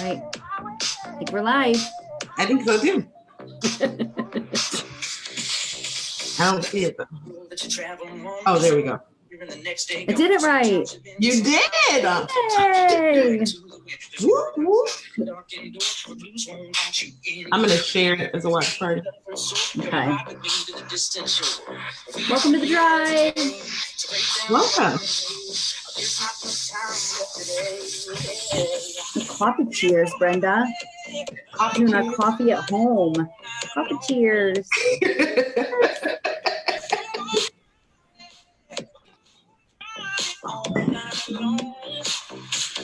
Right. I think we're live. I think so too. I don't see it though. Oh, there we go. I did it right. You did. Yay. Whoop, whoop. I'm gonna share it as a watch party. Okay. Welcome to the drive. Welcome. Coffee cheers, Brenda. Doing our coffee at home. Coffee cheers.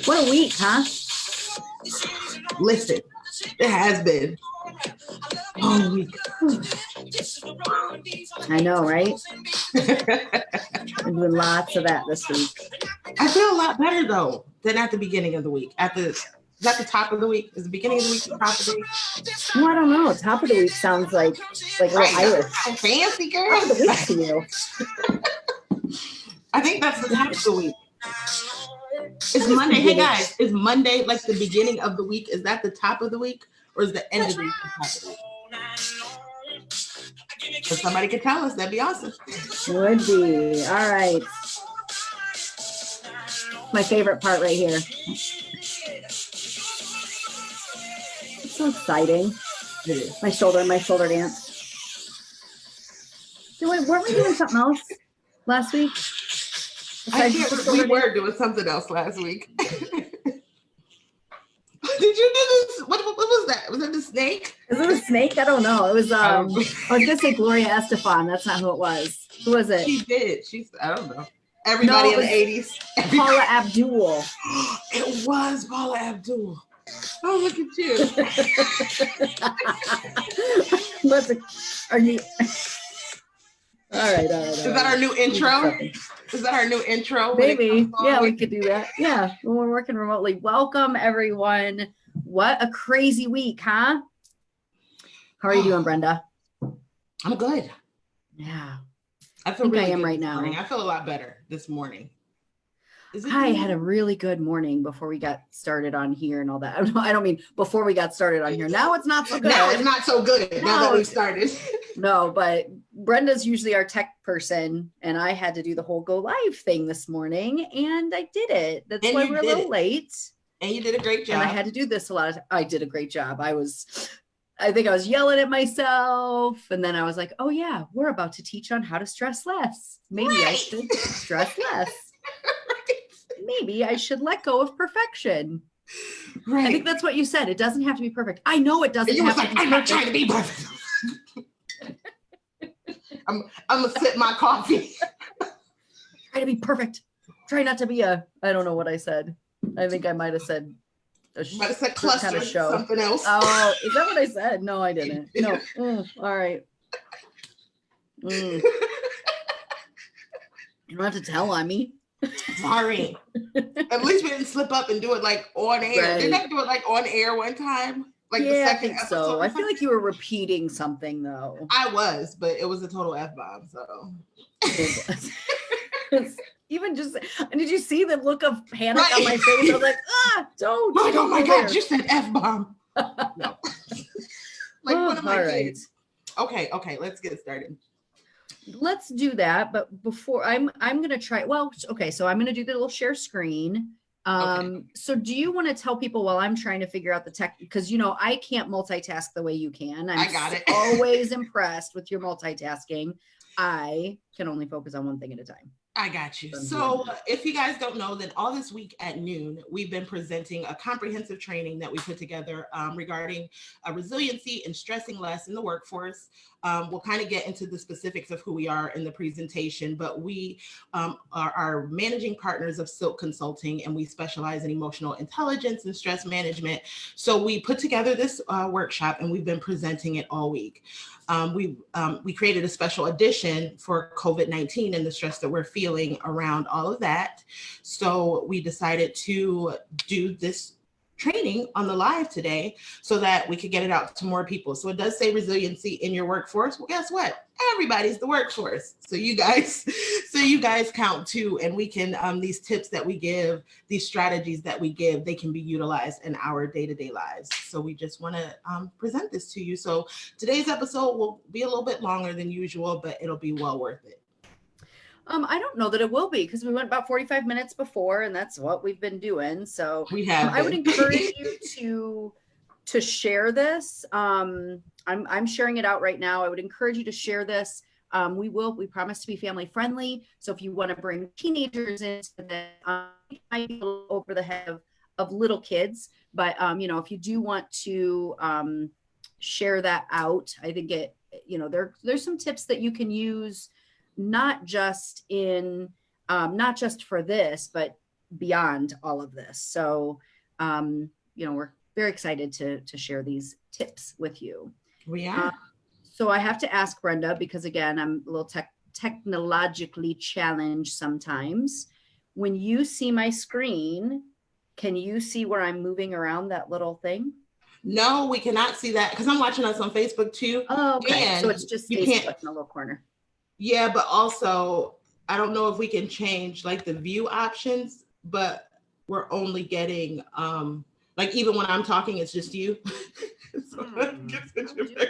What a week, huh? Listen, it has been all week. I know, right? I'm doing lots of that this week. I feel a lot better though than at the beginning of the week. Is that the top of the week? Is the beginning of the week the top of the week? Well, I don't know. Top of the week sounds like a little Irish. Fancy girl. Top of the week to you. I think that's the top of the week. It's Monday. Hey guys, is Monday like the beginning of the week? Is that the top of the week, or is the end of the week the top of the week? If somebody could tell us, that'd be awesome. Would be. All right. My favorite part right here. It's so exciting. My shoulder dance. Weren't we doing something else last week? We were doing something else last week. Did you do this? What was that? Was it the snake? Is it a snake? I don't know. It was I was gonna say Gloria Estefan. That's not who it was. Who was it? She did. I don't know. Everybody in the 80s. Paula Abdul. It was Paula Abdul. Oh, look at you. All right. Is that our new intro? Is that our new intro? Maybe. Yeah, we could do that. Yeah, when we're working remotely. Welcome, everyone. What a crazy week, huh? How are you doing, Brenda? I'm good. Yeah. I think I am right now. I feel a lot better this morning. I had a really good morning before we got started on here and all that. I don't mean before we got started on here. Now it's not so good. Now it's not so good now that we started. No, but Brenda's usually our tech person, and I had to do the whole go live thing this morning, and I did it. That's why we're a little late. And you did a great job. And I had to do this a lot. I did a great job. I think I was yelling at myself, and then I was like, oh yeah, we're about to teach on how to stress less. Maybe I should stress less. Maybe I should let go of perfection. Right. I think that's what you said. It doesn't have to be perfect. I know it doesn't have to be perfect. I'm not trying to be perfect. I'm gonna sip my coffee. Try to be perfect. Try not to be I don't know what I said. I think I might have said cluster kind of show. Something else. Oh, is that what I said? No, I didn't. No. All right. You don't have to tell on me. Sorry. At least we didn't slip up and do it like on air. Right. Didn't I do it like on air one time? Like the second episode. So. I feel like you were repeating something though. I was, but it was a total F-bomb. So even just, did you see the look of panic on my face? I was like, don't. Like, oh my God, you said F-bomb. No. Like one of my kids. Okay, let's get started. Let's do that, but before I'm gonna try. Well, okay, so I'm gonna do the little share screen. So do you want to tell people while I'm trying to figure out the tech, because I can't multitask the way you can. I got it. Always impressed with your multitasking. I can only focus on one thing at a time. I got you. So if you guys don't know, then all this week at noon, we've been presenting a comprehensive training that we put together regarding resiliency and stressing less in the workforce. We'll kind of get into the specifics of who we are in the presentation, but we are managing partners of SYLC Consulting, and we specialize in emotional intelligence and stress management. So we put together this workshop, and we've been presenting it all week. We created a special edition for COVID-19 and the stress that we're feeling around all of that. So we decided to do this training on the live today so that we could get it out to more people. So it does say resiliency in your workforce. Well, guess what? Everybody's the workforce. So you guys count too. And we can, these tips that we give, these strategies that we give, they can be utilized in our day-to-day lives. So we just want to present this to you. So today's episode will be a little bit longer than usual, but it'll be well worth it. I don't know that it will be, because we went about 45 minutes before, and that's what we've been doing. So we have. I would encourage you to share this. I'm sharing it out right now. I would encourage you to share this. We promise to be family friendly. So if you want to bring teenagers into this, it might be a little over the head of little kids, but if you do want to share that out, I think there's some tips that you can use, not just for this, but beyond all of this. So, we're very excited to share these tips with you. We are. So I have to ask Brenda, because again, I'm a little technologically challenged sometimes. When you see my screen, can you see where I'm moving around that little thing? No, we cannot see that, because I'm watching us on Facebook too. Oh, okay. And so it's just you can't in the little corner. Yeah, but also I don't know if we can change like the view options, but we're only getting like even when I'm talking, it's just you. So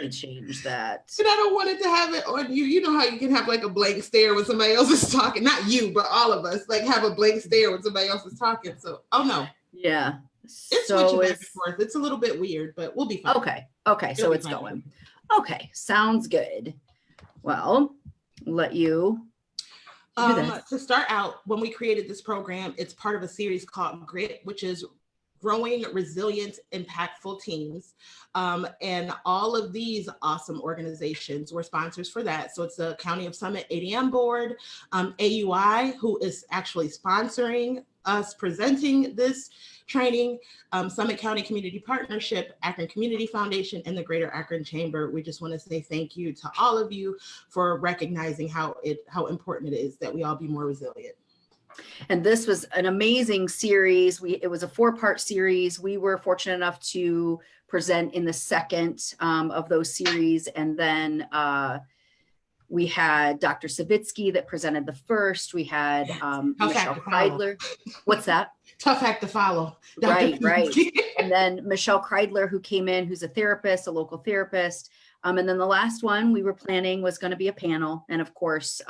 you change that. And I don't want it to have it on you. You know how you can have like a blank stare when somebody else is talking, not you, but all of us like have a blank stare when somebody else is talking. So, oh no. Yeah. It's switching back and forth. It's a little bit weird, but we'll be fine. Okay. So it's going. Okay. Sounds good. Well, let you do this. To start out, when we created this program, it's part of a series called GRIT, which is Growing Resilient, Impactful Teams. And all of these awesome organizations were sponsors for that. So it's the County of Summit ADM Board, AUI, who is actually sponsoring us presenting this training, Summit County Community Partnership, Akron Community Foundation, and the Greater Akron Chamber. We just want to say thank you to all of you for recognizing how important it is that we all be more resilient. And this was an amazing series. It was a 4-part series. We were fortunate enough to present in the second of those series. And then we had Dr. Savitsky that presented the first. We had Michelle Kreidler. What's that? Tough act to follow. Right. And then Michelle Kreidler, who came in, who's a therapist, a local therapist. And then the last one we were planning was going to be a panel. And of course,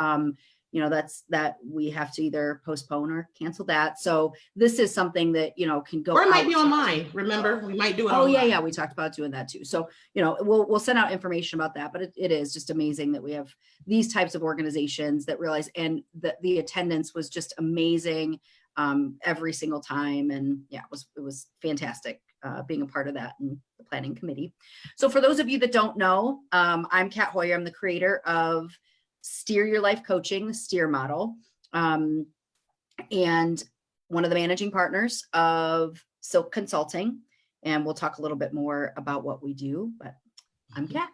that we have to either postpone or cancel that. So this is something that, can go. Or it might be online. Remember, we might do it. Oh, yeah. We talked about doing that too. So, we'll send out information about that, but it is just amazing that we have these types of organizations that realize, and the attendance was just amazing every single time. And yeah, it was fantastic being a part of that and the planning committee. So for those of you that don't know, I'm Kat Hoyer. I'm the creator of Steer Your Life Coaching, the STEER model, and one of the managing partners of SYLC Consulting. And we'll talk a little bit more about what we do, but I'm Kat.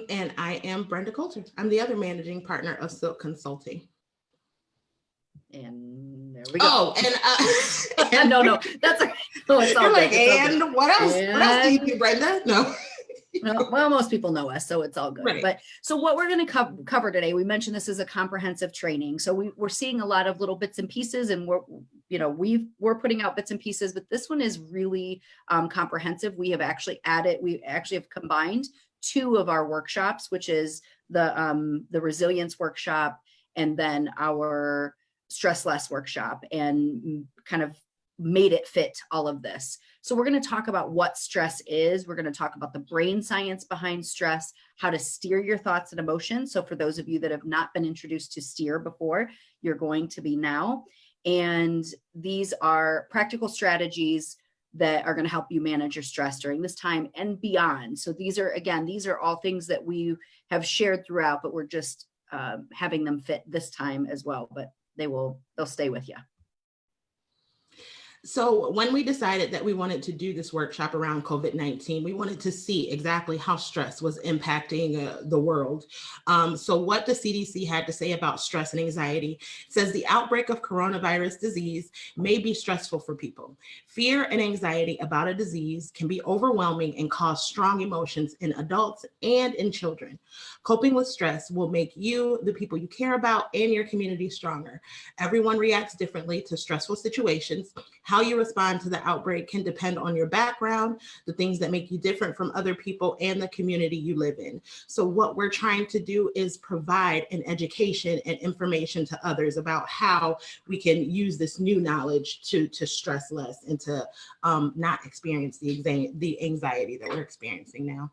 And I am Brenda Colter. I'm the other managing partner of SYLC Consulting. And there we go. Oh, and no, that's okay. Oh, it's all you're good. like, and what else? What else do you do, Brenda? No. Well, most people know us, so it's all good. Right. But so what we're going to cover today, we mentioned this is a comprehensive training. So we're seeing a lot of little bits and pieces, and we're putting out bits and pieces, but this one is really comprehensive. We have combined 2 of our workshops, which is the resilience workshop and then our stress less workshop, and kind of made it fit all of this. So we're going to talk about what stress is. We're going to talk about the brain science behind stress, how to steer your thoughts and emotions. So for those of you that have not been introduced to STEER before, you're going to be now. And these are practical strategies that are going to help you manage your stress during this time and beyond. So these are all things that we have shared throughout, but we're just having them fit this time as well, but they'll stay with you. So when we decided that we wanted to do this workshop around COVID-19, we wanted to see exactly how stress was impacting the world. So what the CDC had to say about stress and anxiety says the outbreak of coronavirus disease may be stressful for people. Fear and anxiety about a disease can be overwhelming and cause strong emotions in adults and in children. Coping with stress will make you, the people you care about, and your community stronger. Everyone reacts differently to stressful situations. How you respond to the outbreak can depend on your background, the things that make you different from other people, and the community you live in. So what we're trying to do is provide an education and information to others about how we can use this new knowledge to stress less and to not experience the anxiety that we're experiencing now.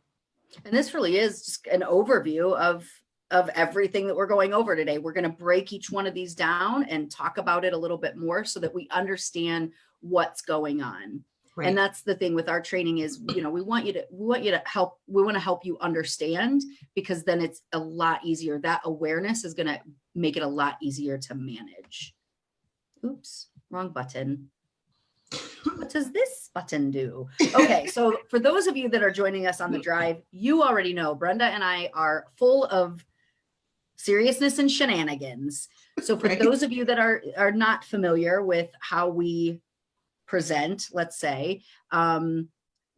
And this really is just an overview of everything that we're going over today. We're going to break each one of these down and talk about it a little bit more so that we understand what's going on. Right. And that's the thing with our training is, we want you to help. We want to help you understand, because then it's a lot easier. That awareness is going to make it a lot easier to manage. Oops, wrong button. What does this button do? Okay, so for those of you that are joining us on the drive, you already know Brenda and I are full of seriousness and shenanigans. So for those of you that are not familiar with how we present, let's say,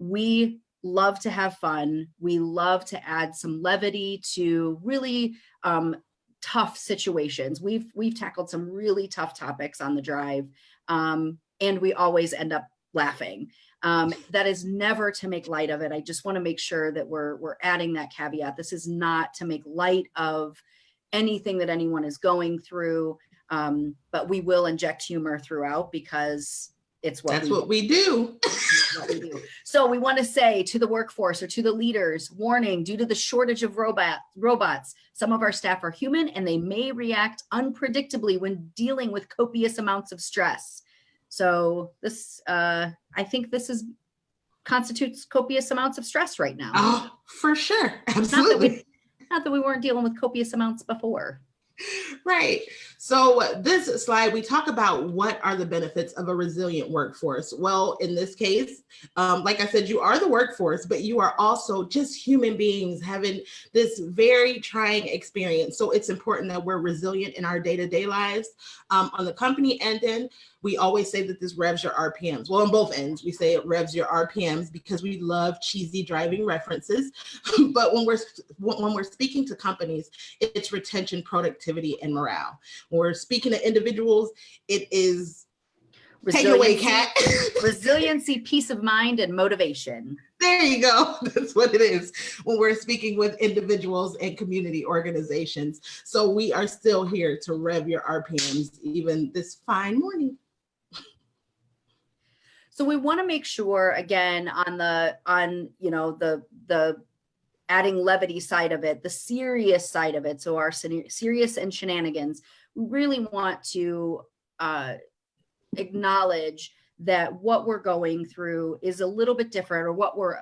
we love to have fun. We love to add some levity to really tough situations. We've tackled some really tough topics on the drive. And we always end up laughing. That is never to make light of it. I just want to make sure that we're adding that caveat. This is not to make light of anything that anyone is going through, but we will inject humor throughout because it's what we do. What we do. So we want to say to the workforce or to the leaders, warning, due to the shortage of robots, some of our staff are human and they may react unpredictably when dealing with copious amounts of stress. So this, I think this constitutes copious amounts of stress right now. Oh, for sure. Absolutely. Not that we weren't dealing with copious amounts before. Right. So this slide, we talk about what are the benefits of a resilient workforce. Well, in this case, like I said, you are the workforce, but you are also just human beings having this very trying experience. So it's important that we're resilient in our day-to-day lives. On the company end, we always say that this revs your RPMs. Well, on both ends, we say it revs your RPMs because we love cheesy driving references. But when we're speaking to companies, it's retention, productivity, and morale. When we're speaking to individuals, it is take it away, Kat. Resiliency, peace of mind, and motivation. There you go. That's what it is when we're speaking with individuals and community organizations. So we are still here to rev your RPMs even this fine morning. So we want to make sure, again, on the adding levity side of it, the serious side of it, so our serious and shenanigans, we really want to acknowledge that what we're going through is a little bit different, or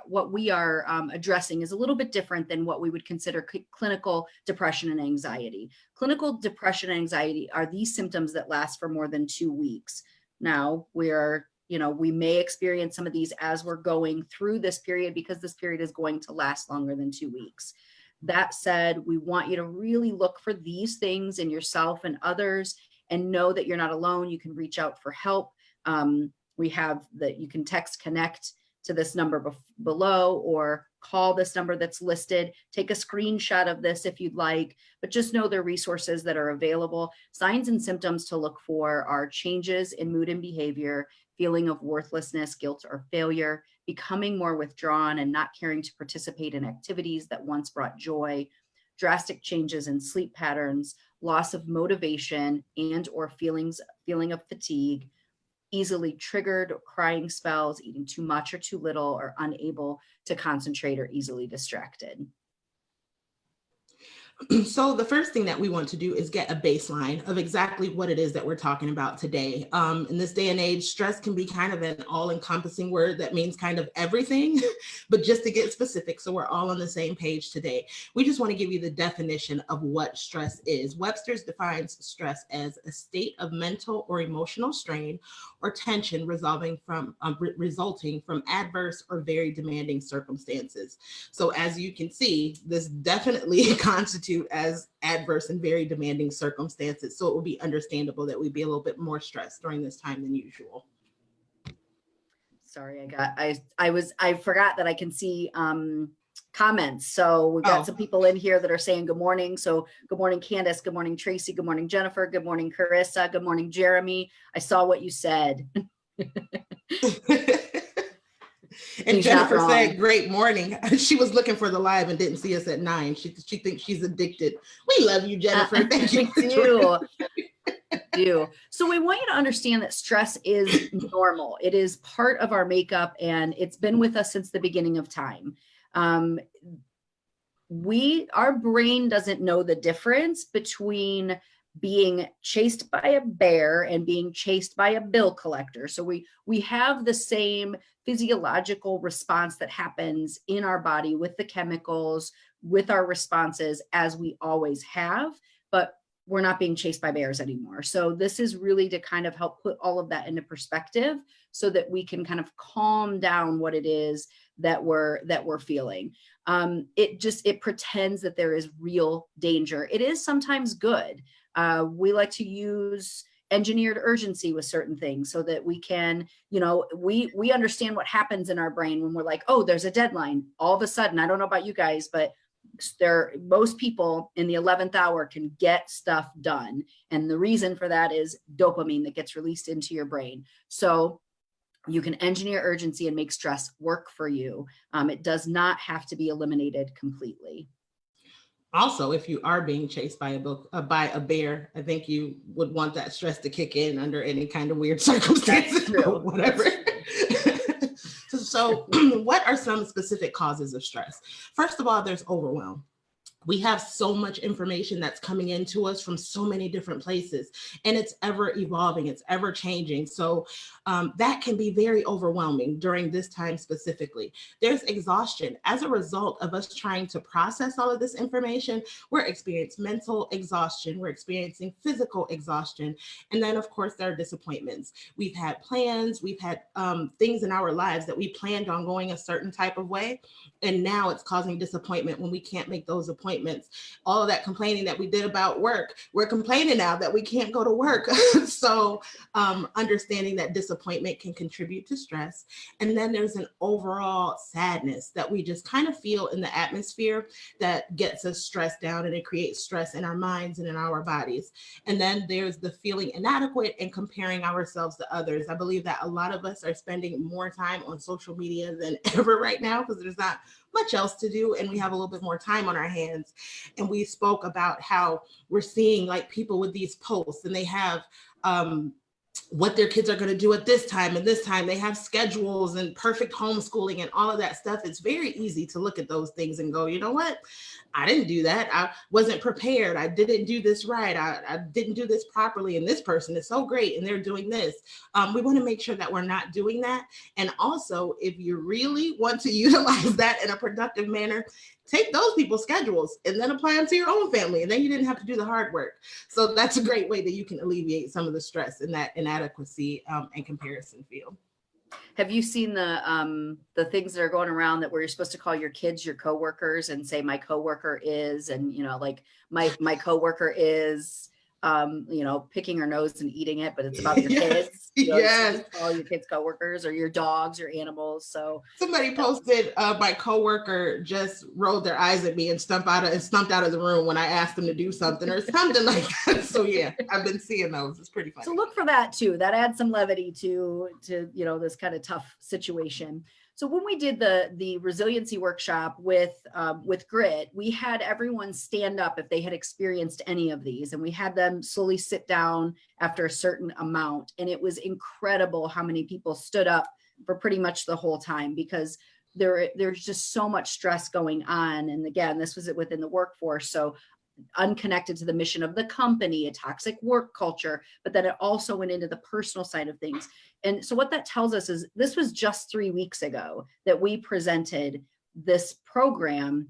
what we are addressing is a little bit different than what we would consider clinical depression and anxiety. Clinical depression and anxiety are these symptoms that last for more than 2 weeks. Now we may experience some of these as we're going through this period, because this period is going to last longer than 2 weeks. That said, we want you to really look for these things in yourself and others, and know that you're not alone. You can reach out for help. We have that you can text connect to this number below, or call this number that's listed. Take a screenshot of this if you'd like, but just know there are resources that are available. Signs and symptoms to look for are changes in mood and behavior, feeling of worthlessness, guilt, or failure, becoming more withdrawn and not caring to participate in activities that once brought joy, drastic changes in sleep patterns, loss of motivation and or feeling of fatigue, easily triggered crying spells, eating too much or too little, or unable to concentrate or easily distracted. So the first thing that we want to do is get a baseline of exactly what it is that we're talking about today. In this day and age, stress can be kind of an all-encompassing word that means kind of everything, but just to get specific, so we're all on the same page today, we just want to give you the definition of what stress is. Webster's defines stress as a state of mental or emotional strain or tension resulting from adverse or very demanding circumstances. So as you can see, this definitely constitute as adverse and very demanding circumstances. So it would be understandable that we'd be a little bit more stressed during this time than usual. Sorry, I forgot that I can see comments. So we've got some people in here that are saying good morning. So good morning, Candace. Good morning, Tracy. Good morning, Jennifer. Good morning, Carissa. Good morning, Jeremy. I saw what you said. And Jennifer said, great morning. She was looking for the live and didn't see us at 9. She thinks she's addicted. We love you, Jennifer. Thank you. Do. So we want you to understand that stress is normal. It is part of our makeup, and it's been with us since the beginning of time. Our brain doesn't know the difference between being chased by a bear and being chased by a bill collector. So we have the same physiological response that happens in our body with the chemicals, with our responses, as we always have, but we're not being chased by bears anymore. So this is really to kind of help put all of that into perspective so that we can kind of calm down what it is that we're feeling. It pretends that there is real danger. It is sometimes good. We like to use engineered urgency with certain things so that we can, we understand what happens in our brain when we're like, oh, there's a deadline. All of a sudden, I don't know about you guys, but most people in the 11th hour can get stuff done. And the reason for that is dopamine that gets released into your brain. So you can engineer urgency and make stress work for you. It does not have to be eliminated completely. Also, if you are being chased by a bear, I think you would want that stress to kick in under any kind of weird circumstances or whatever. So what are some specific causes of stress? First of all, there's overwhelm. We have so much information that's coming into us from so many different places, and it's ever evolving, it's ever changing. So that can be very overwhelming during this time specifically. There's exhaustion. As a result of us trying to process all of this information, we're experiencing mental exhaustion, we're experiencing physical exhaustion. And then of course there are disappointments. We've had plans, we've had things in our lives that we planned on going a certain type of way, and now it's causing disappointment when we can't make those appointments. All of that complaining that we did about work, we're complaining now that we can't go to work. So understanding that disappointment can contribute to stress. And then there's an overall sadness that we just kind of feel in the atmosphere that gets us stressed down, and it creates stress in our minds and in our bodies. And then there's the feeling inadequate and comparing ourselves to others. I believe that a lot of us are spending more time on social media than ever right now because there's not much else to do, and we have a little bit more time on our hands. And we spoke about how we're seeing like people with these posts, and they have what their kids are going to do at this time and this time. They have schedules and perfect homeschooling and all of that stuff. It's very easy to look at those things and go, you know what? I didn't do that. I wasn't prepared. I didn't do this right. I didn't do this properly. And this person is so great and they're doing this. We want to make sure that we're not doing that. And also, if you really want to utilize that in a productive manner, take those people's schedules and then apply them to your own family. And then you didn't have to do the hard work. So that's a great way that you can alleviate some of the stress in that inadequacy and comparison field. Have you seen the things that are going around that where you're supposed to call your kids your coworkers and say my coworker is, and like my coworker is picking her nose and eating it, but it's about your kids. Yes. Call your kids coworkers or your dogs or animals. So somebody posted my coworker just rolled their eyes at me and stumped out of the room when I asked them to do something or something like that. So yeah, I've been seeing those. It's pretty funny. So look for that too. That adds some levity to this kind of tough situation. So when we did the resiliency workshop with Grit, we had everyone stand up if they had experienced any of these, and we had them slowly sit down after a certain amount. And it was incredible how many people stood up for pretty much the whole time, because there's just so much stress going on. And again, this was within the workforce. So unconnected to the mission of the company, a toxic work culture, but then it also went into the personal side of things. And so what that tells us is this was just 3 weeks ago that we presented this program.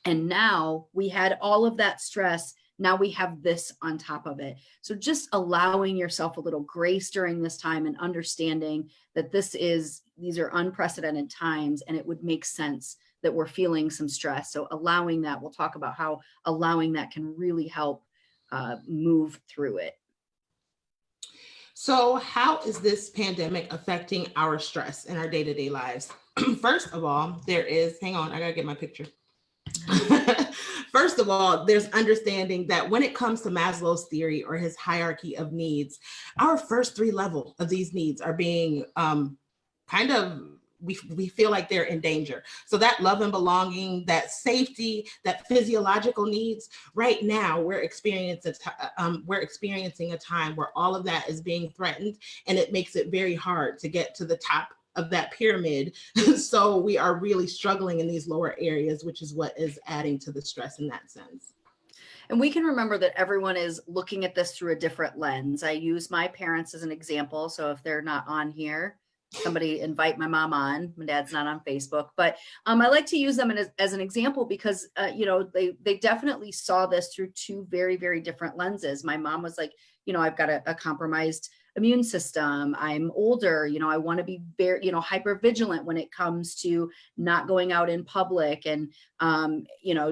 And now we had all of that stress. Now we have this on top of it. So just allowing yourself a little grace during this time and understanding that these are unprecedented times, and it would make sense that we're feeling some stress. So allowing that, we'll talk about how allowing that can really help move through it. So how is this pandemic affecting our stress in our day-to-day lives? First of all, hang on, I gotta get my picture. First of all, there's understanding that when it comes to Maslow's theory or his hierarchy of needs, our first 3 levels of these needs are being we feel like they're in danger. So that love and belonging, that safety, that physiological needs, right now we're experiencing a time where all of that is being threatened, and it makes it very hard to get to the top of that pyramid. So we are really struggling in these lower areas, which is what is adding to the stress in that sense. And we can remember that everyone is looking at this through a different lens. I use my parents as an example. So if they're not on here, somebody invite my mom on. My dad's not on Facebook, but I like to use them as an example because, they definitely saw this through 2 very, very different lenses. My mom was like, I've got a compromised immune system. I'm older, I want to be very, hyper vigilant when it comes to not going out in public and,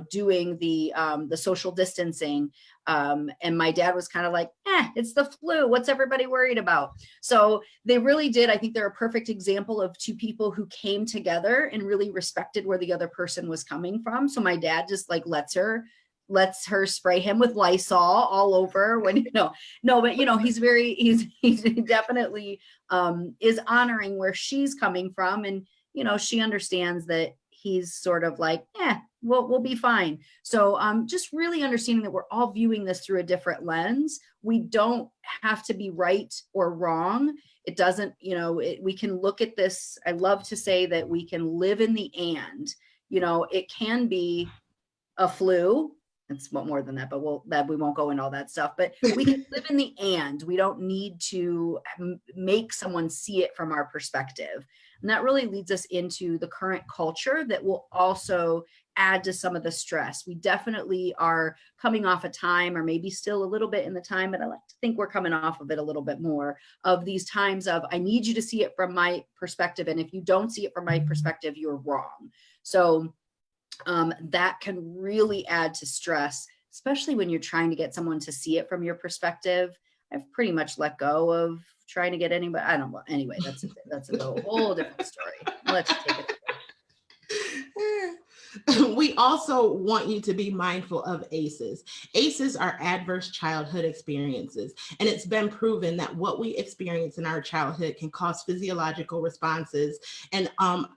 doing the social distancing. And my dad was kind of like, it's the flu. What's everybody worried about? So they really did. I think they're a perfect example of 2 people who came together and really respected where the other person was coming from. So my dad just like lets her her spray him with Lysol all over when, but he definitely is honoring where she's coming from. And, she understands that he's sort of like, we'll be fine. So just really understanding that we're all viewing this through a different lens. We don't have to be right or wrong. It doesn't, we can look at this. I love to say that we can live in the and, it can be a flu. It's more than that, but we won't go into all that stuff, but we can live in the and. We don't need to make someone see it from our perspective. And that really leads us into the current culture that will also add to some of the stress. We definitely are coming off a time, or maybe still a little bit in the time, but I like to think we're coming off of it a little bit more, of these times of, I need you to see it from my perspective. And if you don't see it from my perspective, you're wrong. So that can really add to stress, especially when you're trying to get someone to see it from your perspective. I've pretty much let go of trying to get anybody. I don't know. Anyway, that's a whole different story. Let's take it. We also want you to be mindful of ACEs. ACEs are adverse childhood experiences, and it's been proven that what we experience in our childhood can cause physiological responses, and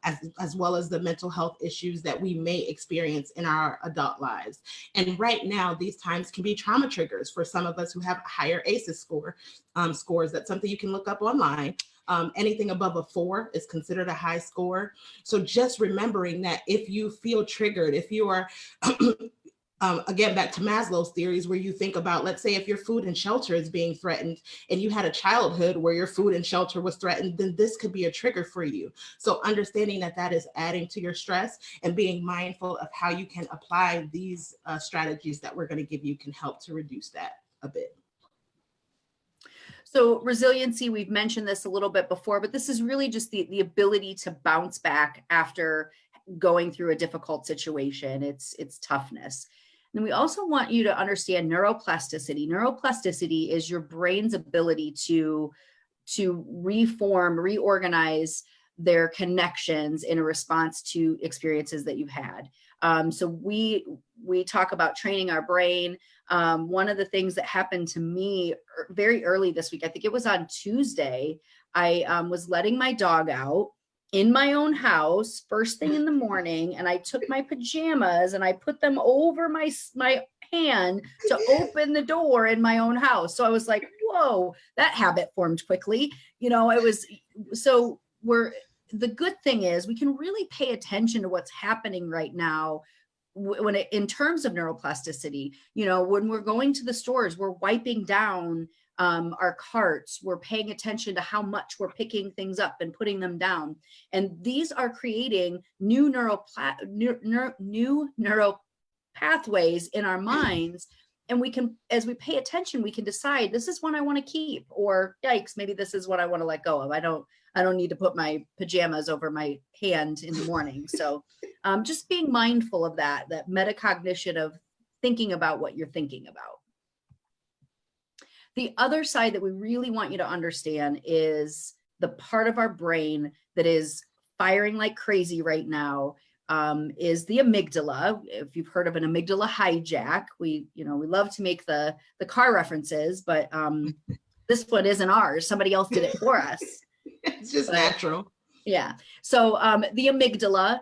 as well as the mental health issues that we may experience in our adult lives. And right now, these times can be trauma triggers for some of us who have higher ACEs scores. That's something you can look up online. Anything above a 4 is considered a high score. So just remembering that if you feel triggered, if you are, again, back to Maslow's theories, where you think about, let's say if your food and shelter is being threatened and you had a childhood where your food and shelter was threatened, then this could be a trigger for you. So understanding that is adding to your stress, and being mindful of how you can apply these strategies that we're going to give you can help to reduce that a bit. So resiliency, we've mentioned this a little bit before, but this is really just the ability to bounce back after going through a difficult situation. It's toughness. And we also want you to understand neuroplasticity. Neuroplasticity is your brain's ability to reform, reorganize their connections in a response to experiences that you've had. So we talk about training our brain. One of the things that happened to me very early this week, I think it was on Tuesday, I was letting my dog out in my own house first thing in the morning, and I took my pajamas and I put them over my hand to open the door in my own house. So I was like, whoa, that habit formed quickly. The good thing is we can really pay attention to what's happening right now in terms of neuroplasticity, you know, when we're going to the stores, we're wiping down our carts, we're paying attention to how much we're picking things up and putting them down. And these are creating new neural pathways in our minds. And we can, as we pay attention, we can decide this is one I want to keep, or yikes, maybe this is what I want to let go of. I don't need to put my pajamas over my hand in the morning. So just being mindful of that metacognition of thinking about what you're thinking about. The other side that we really want you to understand is the part of our brain that is firing like crazy right now is the amygdala. If you've heard of an amygdala hijack, we love to make the car references, but this one isn't ours. Somebody else did it for us. It's just natural. Yeah. So the amygdala,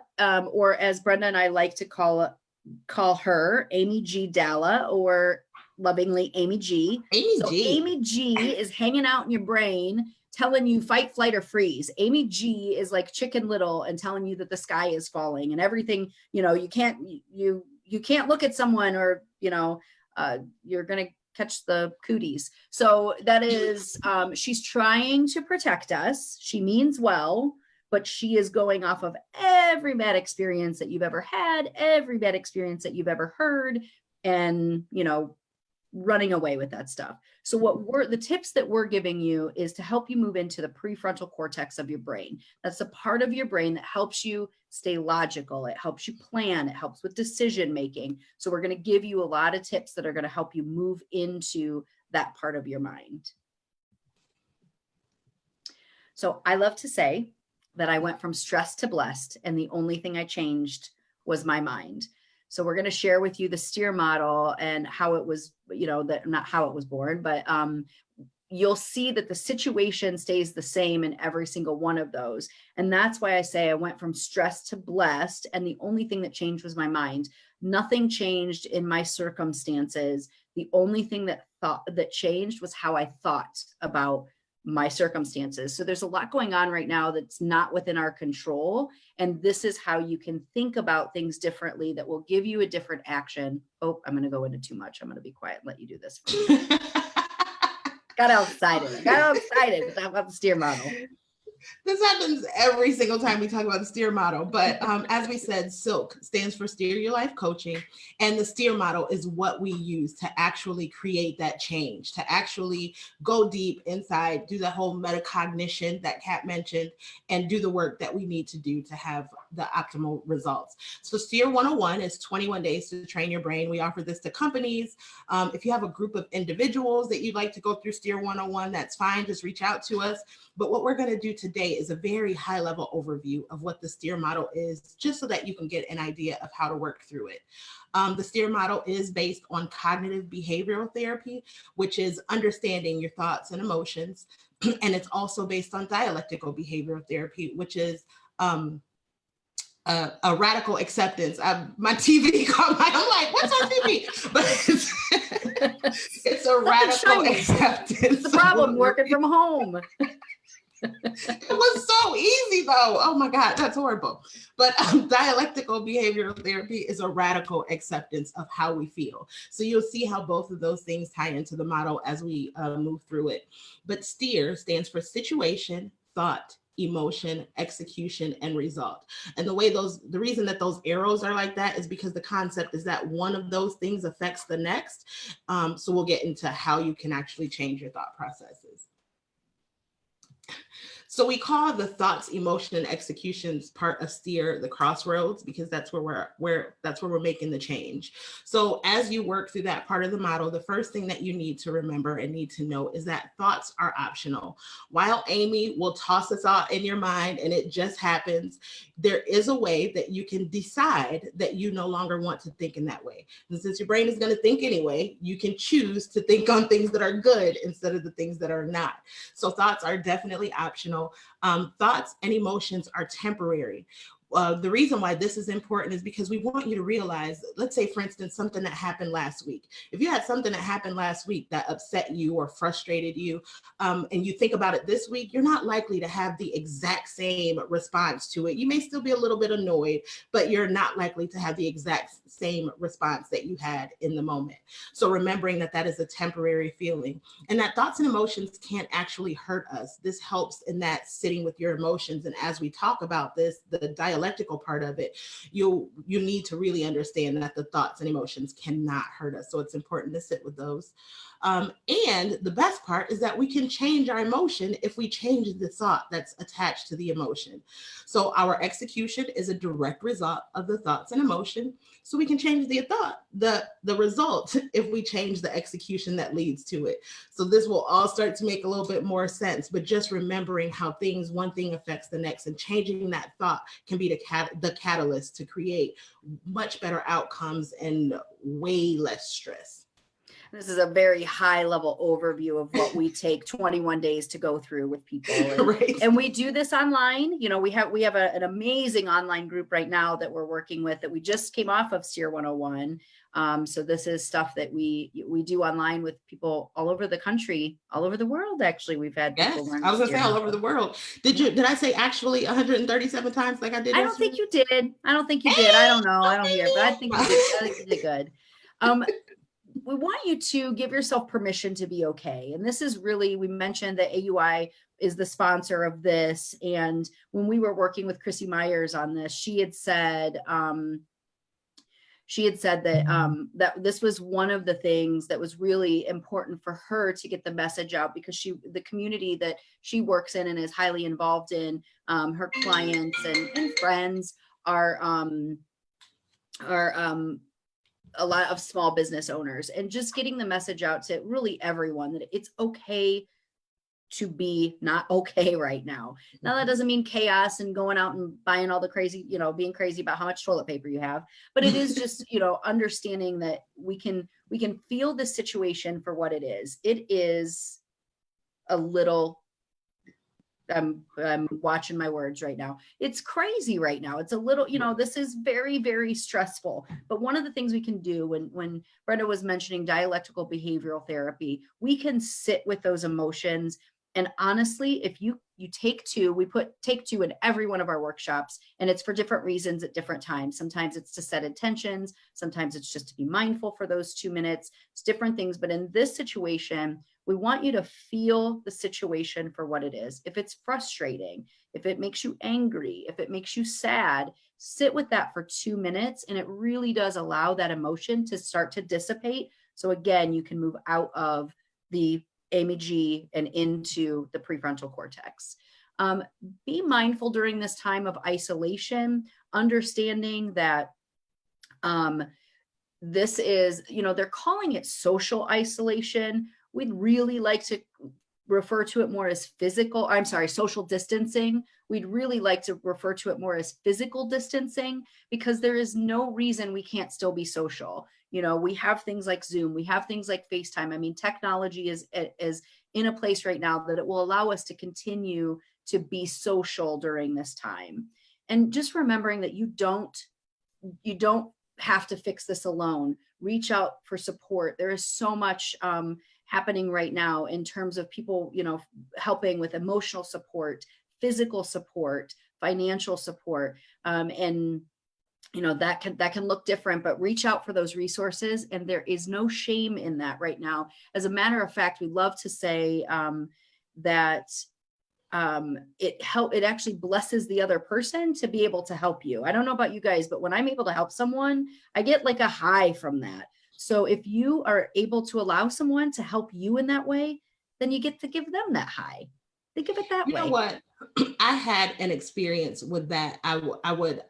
or as Brenda and I like to call her, Amy G. Dalla, or lovingly Amy G. Amy G is hanging out in your brain, telling you fight, flight, or freeze. Amy G is like Chicken Little and telling you that the sky is falling and everything. You know, you can't look at someone, or you're gonna catch the cooties. So that is, she's trying to protect us. She means well, but she is going off of every bad experience that you've ever had, every bad experience that you've ever heard, and running away with that stuff. So the tips that we're giving you is to help you move into the prefrontal cortex of your brain. That's the part of your brain that helps you stay logical. It helps you plan. It helps with decision making. So we're going to give you a lot of tips that are going to help you move into that part of your mind. So I love to say that I went from stressed to blessed, and the only thing I changed was my mind. So we're going to share with you the STEER model and how it was, not how it was born, but you'll see that the situation stays the same in every single one of those. And that's why I say I went from stressed to blessed, and the only thing that changed was my mind. Nothing changed in my circumstances. The only thing that changed was how I thought about my circumstances. So there's a lot going on right now that's not within our control. And this is how you can think about things differently that will give you a different action. Oh, I'm going to go into too much. I'm going to be quiet and let you do this for me. Got all excited about the STEER model. This happens every single time we talk about the STEER model. But as we said, SYLC stands for Steer Your Life Coaching. And the STEER model is what we use to actually create that change, to actually go deep inside, do the whole metacognition that Kat mentioned, and do the work that we need to do to have the optimal results. So STEER 101 is 21 days to train your brain. We offer this to companies. If you have a group of individuals that you'd like to go through STEER 101, that's fine. Just reach out to us. But what we're going to do today is a very high level overview of what the STEER model is, just so that you can get an idea of how to work through it. The STEER model is based on cognitive behavioral therapy, which is understanding your thoughts and emotions. And it's also based on dialectical behavioral therapy, which is a radical acceptance. My TV caught I'm like, what's on TV? But it's a radical acceptance. The problem working from home. It was so easy though. Oh my God, that's horrible. But dialectical behavioral therapy is a radical acceptance of how we feel. So you'll see how both of those things tie into the model as we move through it. But STEER stands for situation, thought, emotion, execution, and result. And the reason that those arrows are like that is because the concept is that one of those things affects the next. So we'll get into how you can actually change your thought processes. So we call the thoughts, emotion, and executions part of STEER the crossroads, because that's where we're making the change. So as you work through that part of the model, the first thing that you need to remember and need to know is that thoughts are optional. While Amy will toss us all in your mind and it just happens, there is a way that you can decide that you no longer want to think in that way. And since your brain is going to think anyway, you can choose to think on things that are good instead of the things that are not. So thoughts are definitely optional. Thoughts and emotions are temporary. The reason why this is important is because we want you to realize, let's say, for instance, something that happened last week. If you had something that happened last week that upset you or frustrated you, and you think about it this week, you're not likely to have the exact same response to it. You may still be a little bit annoyed, but you're not likely to have the exact same response that you had in the moment. So remembering that that is a temporary feeling, and that thoughts and emotions can't actually hurt us. This helps in that sitting with your emotions. And as we talk about this, the dialectical part of it, you need to really understand that the thoughts and emotions cannot hurt us. So it's important to sit with those. And the best part is that we can change our emotion if we change the thought that's attached to the emotion. So our execution is a direct result of the thoughts and emotion. So we can change the thought, the result, if we change the execution that leads to it. So this will all start to make a little bit more sense, but just remembering how one thing affects the next, and changing that thought can be the catalyst to create much better outcomes and way less stress. This is a very high level overview of what we take 21 days to go through with people. And, right. And we do this online. You know, we have an amazing online group right now that we're working with, that we just came off of SEER 101. So this is stuff that we do online with people all over the country, all over the world. Actually, we've had people learn. I was gonna say all over the world. Did I say actually 137 times like I did? I don't think you did. I don't think you did. I don't know. I don't hear, but I think you did. I think you did good. We want you to give yourself permission to be okay. And this is really, we mentioned that AUI is the sponsor of this. And when we were working with Chrissy Myers on this, she had said that this was one of the things that was really important for her to get the message out, because the community that she works in and is highly involved in, her clients and friends are a lot of small business owners, and just getting the message out to really everyone that it's okay to be not okay right now. Now, that doesn't mean chaos and going out and buying all the crazy, being crazy about how much toilet paper you have, but it is just, understanding that we can feel the situation for what it is. It is a little, I'm watching my words right now. It's crazy right now. It's a little, this is very, very stressful. But one of the things we can do, when Brenda was mentioning dialectical behavioral therapy, we can sit with those emotions. And honestly, if you take two, we put take two in every one of our workshops, and it's for different reasons at different times. Sometimes it's to set intentions. Sometimes it's just to be mindful for those 2 minutes. It's different things. But in this situation, we want you to feel the situation for what it is. If it's frustrating, if it makes you angry, if it makes you sad, sit with that for 2 minutes. And it really does allow that emotion to start to dissipate. So again, you can move out of the AMG and into the prefrontal cortex. Be mindful during this time of isolation, understanding that this is, they're calling it social isolation. We'd really like to refer to it more as social distancing. We'd really like to refer to it more as physical distancing, because there is no reason we can't still be social. We have things like Zoom, we have things like FaceTime. I mean, technology is in a place right now that it will allow us to continue to be social during this time. And just remembering that you don't have to fix this alone. Reach out for support. There is so much happening right now in terms of people, helping with emotional support, physical support, financial support. And that can look different, but reach out for those resources. And there is no shame in that right now. As a matter of fact, we love to say that it actually blesses the other person to be able to help you. I don't know about you guys, but when I'm able to help someone, I get like a high from that. So if you are able to allow someone to help you in that way, then you get to give them that high. Think of it that way. You know what? I had an experience with that. I would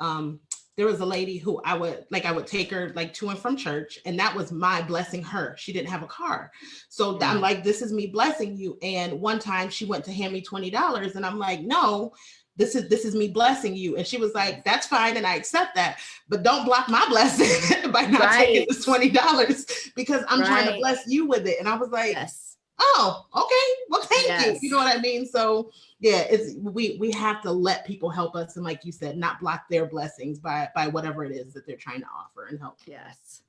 there was a lady who I would take her like to and from church, and that was my blessing her. She didn't have a car. So yeah. I'm like, this is me blessing you. And one time she went to hand me $20, and I'm like, no, this is me blessing you. And she was like, that's fine, and I accept that, but don't block my blessing by not taking this $20, because I'm trying to bless you with it. And I was like, yes. oh, okay, well, thank you. Yes. You know what I mean? So yeah, it's we have to let people help us, and like you said, not block their blessings by whatever it is that they're trying to offer and help. Yes.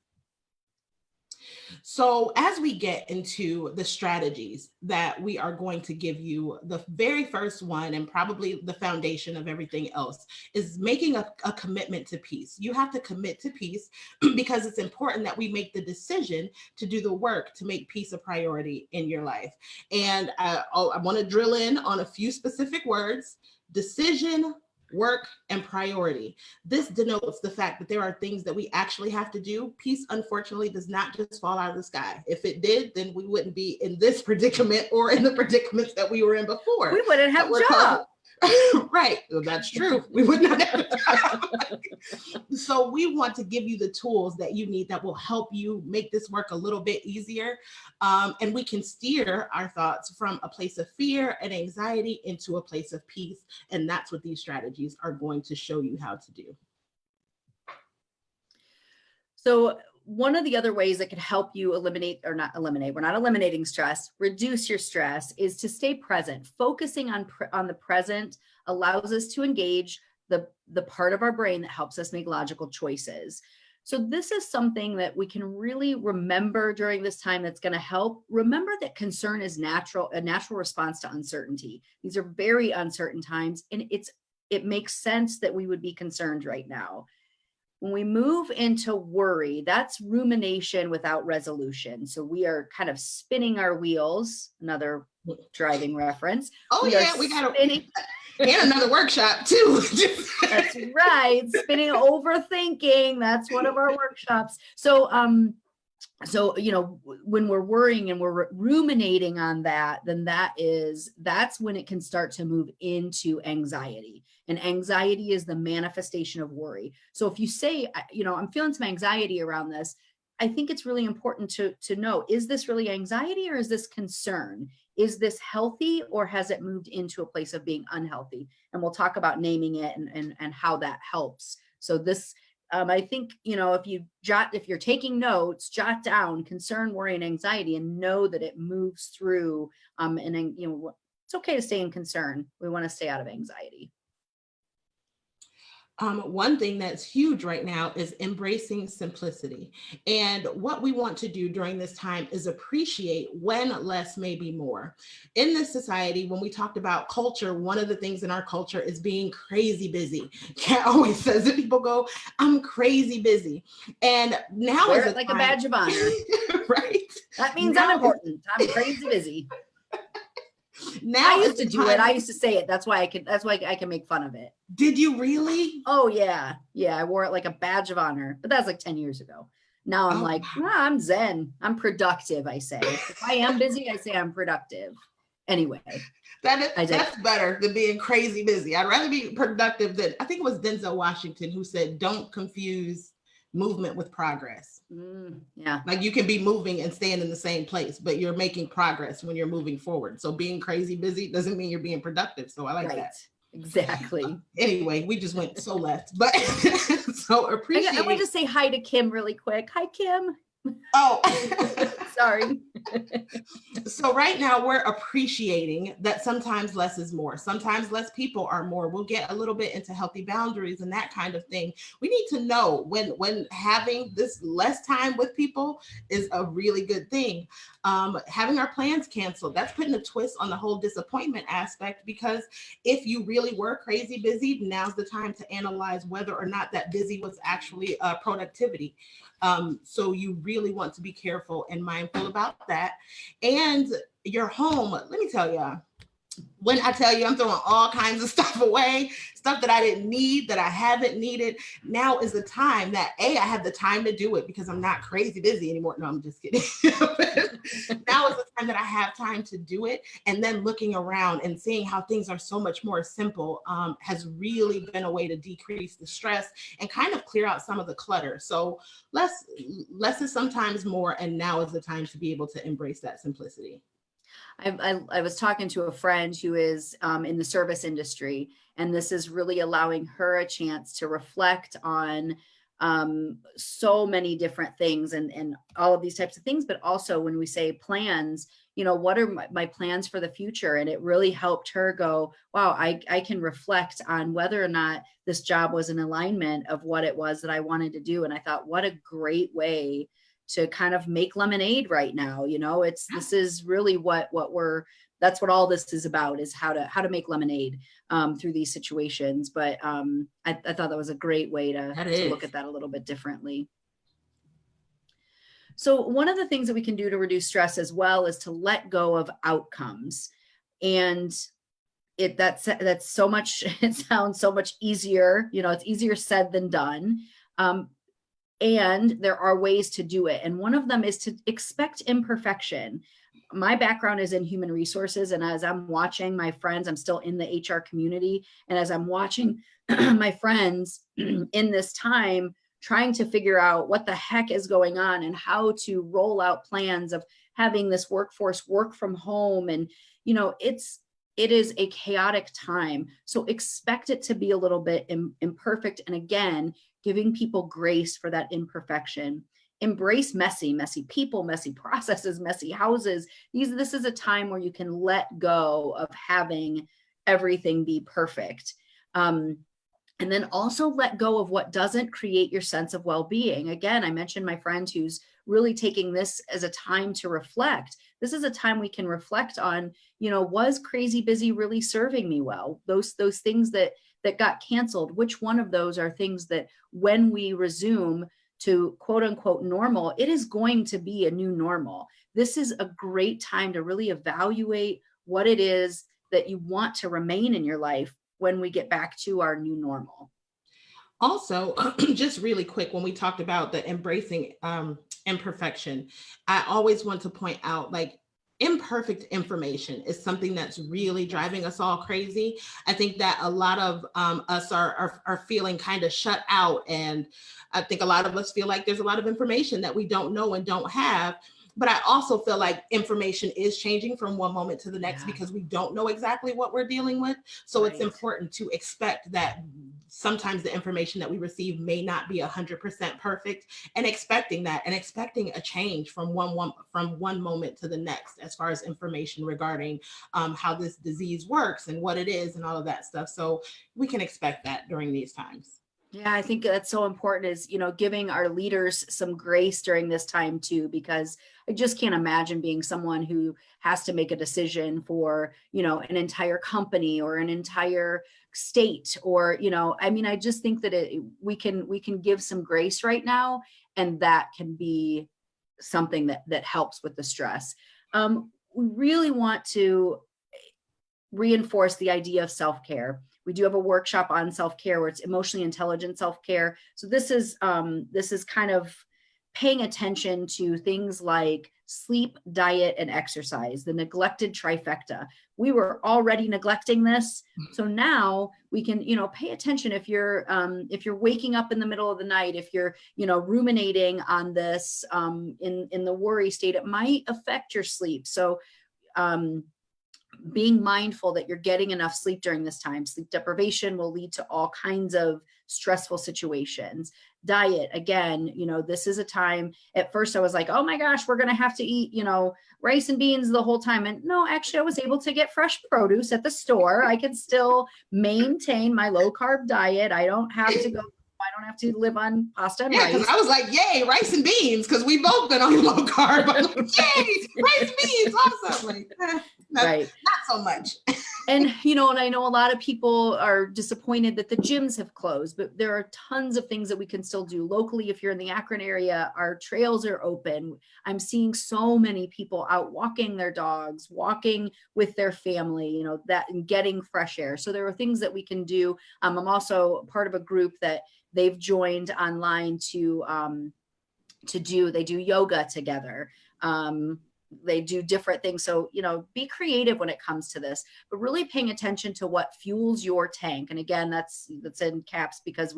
So, as we get into the strategies that we are going to give you, the very first one, and probably the foundation of everything else, is making a commitment to peace. You have to commit to peace because it's important that we make the decision to do the work to make peace a priority in your life. And I want to drill in on a few specific words: decision, work, and priority. This denotes the fact that there are things that we actually have to do. Peace, unfortunately, does not just fall out of the sky. If it did, then we wouldn't be in this predicament or in the predicaments that we were in before. We wouldn't have jobs. Right. Well, that's true. We would not have a job. So we want to give you the tools that you need that will help you make this work a little bit easier. And we can steer our thoughts from a place of fear and anxiety into a place of peace. And that's what these strategies are going to show you how to do. So one of the other ways that could help you eliminate, or not eliminate, we're not eliminating stress, reduce your stress, is to stay present. Focusing on the present allows us to engage the part of our brain that helps us make logical choices. So this is something that we can really remember during this time that's going to help. Remember that concern is a natural response to uncertainty. These are very uncertain times, and it makes sense that we would be concerned right now. When we move into worry, that's rumination without resolution. So we are kind of spinning our wheels, another driving reference. Oh, we got spinning. And another workshop too. That's right. Spinning, overthinking. That's one of our workshops. So, when we're worrying and we're ruminating on that, then that's when it can start to move into anxiety. And anxiety is the manifestation of worry. So if you say, I'm feeling some anxiety around this, I think it's really important to know, is this really anxiety or is this concern? Is this healthy or has it moved into a place of being unhealthy? And we'll talk about naming it and how that helps. So this, I think, if you're taking notes, jot down concern, worry, and anxiety, and know that it moves through. It's okay to stay in concern. We want to stay out of anxiety. One thing that's huge right now is embracing simplicity. And what we want to do during this time is appreciate when less may be more. In this society, when we talked about culture, one of the things in our culture is being crazy busy. Kat always says that people go, I'm crazy busy. And now wear it like a badge of honor. Right? That means I'm important. I'm crazy busy. Now I used to do it. I used to say it. That's why I can make fun of it. Did you really? Oh yeah. Yeah. I wore it like a badge of honor, but that's like 10 years ago. Now I'm I'm Zen. I'm productive. I say, if I am busy, I say I'm productive. Anyway, that's better than being crazy busy. I'd rather be productive than, I think it was Denzel Washington who said, don't confuse movement with progress. Yeah. Like you can be moving and staying in the same place, but you're making progress when you're moving forward. So being crazy busy doesn't mean you're being productive. So I like that. Exactly. Anyway, we just went so left, but so appreciate. I want to say hi to Kim really quick. Hi, Kim. Oh, sorry. So right now we're appreciating that sometimes less is more. Sometimes less people are more. We'll get a little bit into healthy boundaries and that kind of thing. We need to know when having this less time with people is a really good thing. Having our plans canceled, that's putting a twist on the whole disappointment aspect, because if you really were crazy busy, now's the time to analyze whether or not that busy was actually productivity. So you really want to be careful and mindful about that. And your home, let me tell you, when I tell you I'm throwing all kinds of stuff away, stuff that I didn't need, that I haven't needed, now is the time that I have the time to do it because I'm not crazy busy anymore. No, I'm just kidding. Now is the time that I have time to do it. And then looking around and seeing how things are so much more simple has really been a way to decrease the stress and kind of clear out some of the clutter. So less is sometimes more, and now is the time to be able to embrace that simplicity. I was talking to a friend who is in the service industry, and this is really allowing her a chance to reflect on so many different things and all of these types of things. But also when we say plans, what are my plans for the future? And it really helped her go, wow, I can reflect on whether or not this job was in alignment of what it was that I wanted to do. And I thought, what a great way to kind of make lemonade right now. This is really that's what all this is about, is how to make lemonade through these situations. But I thought that was a great way to look at that a little bit differently. So one of the things that we can do to reduce stress as well is to let go of outcomes. And that's so much, it sounds so much easier, it's easier said than done. And there are ways to do it. And one of them is to expect imperfection. My background is in human resources. And as I'm watching my friends, I'm still in the HR community. And as I'm watching my friends in this time, trying to figure out what the heck is going on and how to roll out plans of having this workforce work from home. And, it is a chaotic time. So expect it to be a little bit imperfect. And again, giving people grace for that imperfection. Embrace messy people, messy processes, messy houses. This is a time where you can let go of having everything be perfect. And then also let go of what doesn't create your sense of well-being. Again, I mentioned my friend who's really taking this as a time to reflect. This is a time we can reflect on, was crazy busy really serving me well? Those things that got canceled, which one of those are things that when we resume to quote unquote normal, it is going to be a new normal. This is a great time to really evaluate what it is that you want to remain in your life when we get back to our new normal. Also, just really quick, when we talked about the embracing imperfection, I always want to point out, like, imperfect information is something that's really driving us all crazy. I think that a lot of us are feeling kind of shut out. And I think a lot of us feel like there's a lot of information that we don't know and don't have. But I also feel like information is changing from one moment to the next because we don't know exactly what we're dealing with. So It's important to expect that sometimes the information that we receive may not be 100% perfect, and expecting that and expecting a change from one moment to the next as far as information regarding how this disease works and what it is and all of that stuff. So we can expect that during these times. Yeah, I think that's so important, is, giving our leaders some grace during this time too, because I just can't imagine being someone who has to make a decision for, an entire company or an entire state, or, I just think that we can give some grace right now, and that can be something that helps with the stress. We really want to reinforce the idea of self-care. We do have a workshop on self-care where it's emotionally intelligent self-care. So this is kind of paying attention to things like sleep, diet, and exercise, the neglected trifecta. We were already neglecting this. So now we can, pay attention if you're waking up in the middle of the night, if you're, ruminating on this in the worry state, it might affect your sleep. So being mindful that you're getting enough sleep during this time. Sleep deprivation will lead to all kinds of stressful situations. Diet, again, this is a time, at first I was like, oh my gosh, we're going to have to eat, rice and beans the whole time. And no, actually I was able to get fresh produce at the store. I can still maintain my low carb diet. I don't have to live on pasta and rice. Because I was like, yay, rice and beans, because we both been on low carb. I'm like, yay, rice and beans, awesome. Like, right. Not so much. And, and I know a lot of people are disappointed that the gyms have closed, but there are tons of things that we can still do locally. If you're in the Akron area, our trails are open. I'm seeing so many people out walking their dogs, walking with their family, that, and getting fresh air. So there are things that we can do. I'm also part of a group that they've joined online they do yoga together. They do different things. So, be creative when it comes to this, but really paying attention to what fuels your tank. And again, that's in caps because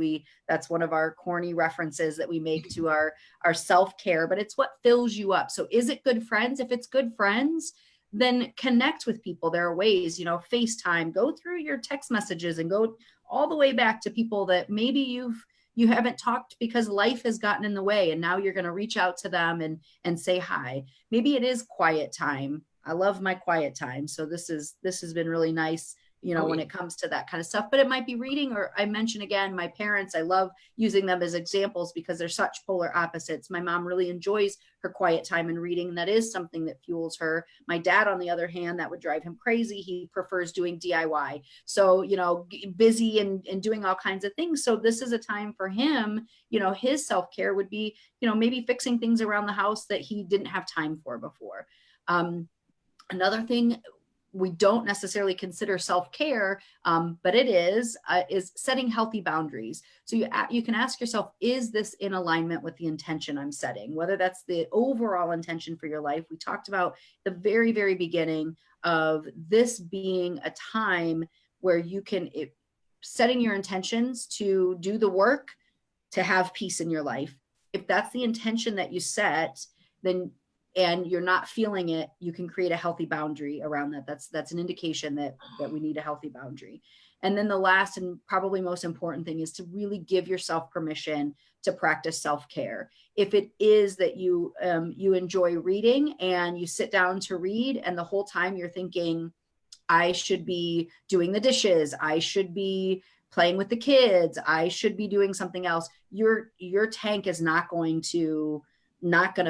that's one of our corny references that we make to our self-care, but it's what fills you up. So is it good friends? If it's good friends, then connect with people. There are ways, FaceTime, go through your text messages and go all the way back to people that maybe you've you haven't talked because life has gotten in the way, and now you're going to reach out to them and say hi. Maybe it is quiet time. I love my quiet time. So this has been really nice, when it comes to that kind of stuff. But it might be reading, or I mention again, my parents, I love using them as examples because they're such polar opposites. My mom really enjoys her quiet time and reading, and that is something that fuels her. My dad, on the other hand, that would drive him crazy. He prefers doing DIY. So, busy and doing all kinds of things. So this is a time for him, his self-care would be, maybe fixing things around the house that he didn't have time for before. Another thing we don't necessarily consider self-care, but it is setting healthy boundaries. So you can ask yourself, is this in alignment with the intention I'm setting? Whether that's the overall intention for your life. We talked about the very, very beginning of this being a time where you can, setting your intentions to do the work, to have peace in your life. If that's the intention that you set, then and you're not feeling it, you can create a healthy boundary around that. That's an indication that we need a healthy boundary. And then the last and probably most important thing is to really give yourself permission to practice self-care. If it is that you enjoy reading and you sit down to read, and the whole time you're thinking, I should be doing the dishes, I should be playing with the kids, I should be doing something else, your tank is not going to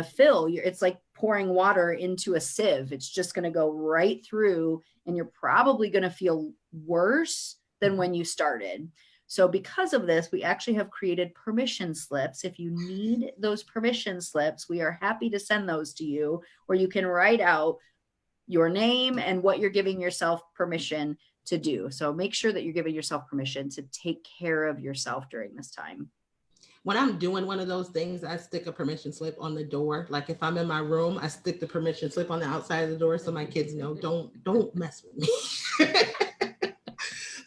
fill. It's like pouring water into a sieve. It's just going to go right through, and you're probably going to feel worse than when you started. So because of this, we actually have created permission slips. If you need those permission slips, we are happy to send those to you, where you can write out your name and what you're giving yourself permission to do. So make sure that you're giving yourself permission to take care of yourself during this time. When I'm doing one of those things, I stick a permission slip on the door. Like if I'm in my room, I stick the permission slip on the outside of the door so my kids know, don't mess with me.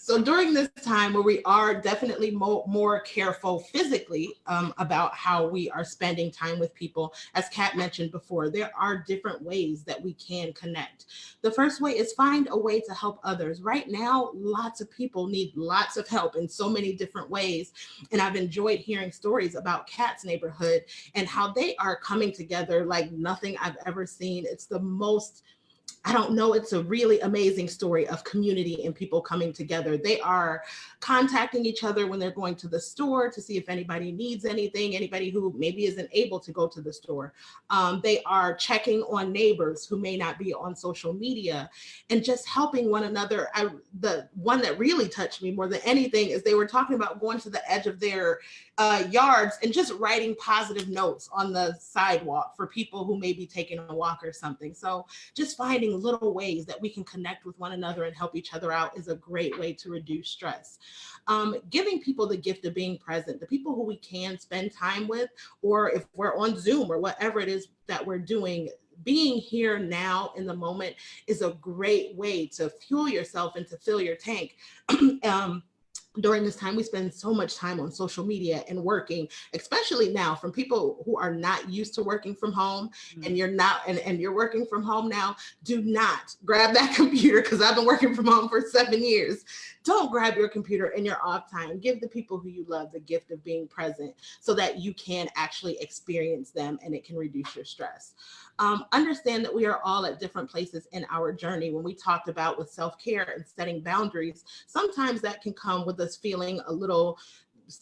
So during this time where we are definitely more careful physically about how we are spending time with people, as Kat mentioned before, there are different ways that we can connect. The first way is find a way to help others. Right now, lots of people need lots of help in so many different ways. And I've enjoyed hearing stories about Kat's neighborhood and how they are coming together like nothing I've ever seen. It's the most, I don't know, it's a really amazing story of community and people coming together. They are contacting each other when they're going to the store to see if anybody needs anything, anybody who maybe isn't able to go to the store. They are checking on neighbors who may not be on social media and just helping one another. The one that really touched me more than anything is they were talking about going to the edge of their yards and just writing positive notes on the sidewalk for people who may be taking a walk or something. So just finding little ways that we can connect with one another and help each other out is a great way to reduce stress. Giving people the gift of being present, the people who we can spend time with, or if we're on Zoom or whatever it is that we're doing, being here now in the moment is a great way to fuel yourself and to fill your tank. During this time, we spend so much time on social media and working, especially now from people who are not used to working from home, and you're not, and you're working from home now. Do not grab that computer, because I've been working from home for 7 years. Don't grab your computer in your off time. Give the people who you love the gift of being present so that you can actually experience them and it can reduce your stress. Understand that we are all at different places in our journey. When we talked about with self-care and setting boundaries, sometimes that can come with us feeling a little,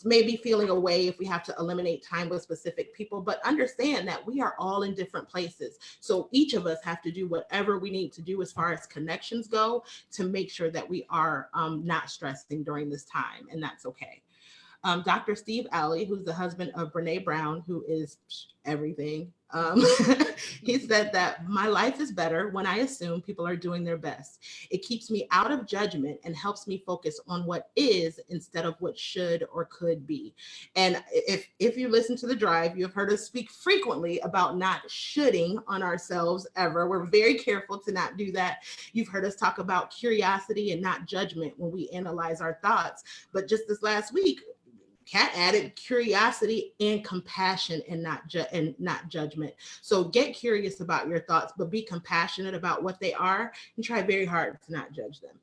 maybe feeling away if we have to eliminate time with specific people, but understand that we are all in different places. So each of us have to do whatever we need to do as far as connections go to make sure that we are not stressing during this time, and that's okay. Dr. Steve Alley, who's the husband of Brenda Brown, who is everything. He said that my life is better when I assume people are doing their best. It keeps me out of judgment and helps me focus on what is instead of what should or could be. And if you listen to The Drive, you've heard us speak frequently about not shoulding on ourselves ever. We're very careful to not do that. You've heard us talk about curiosity and not judgment when we analyze our thoughts. But just this last week, Kat added curiosity and compassion and not judgment. So get curious about your thoughts, but be compassionate about what they are and try very hard to not judge them.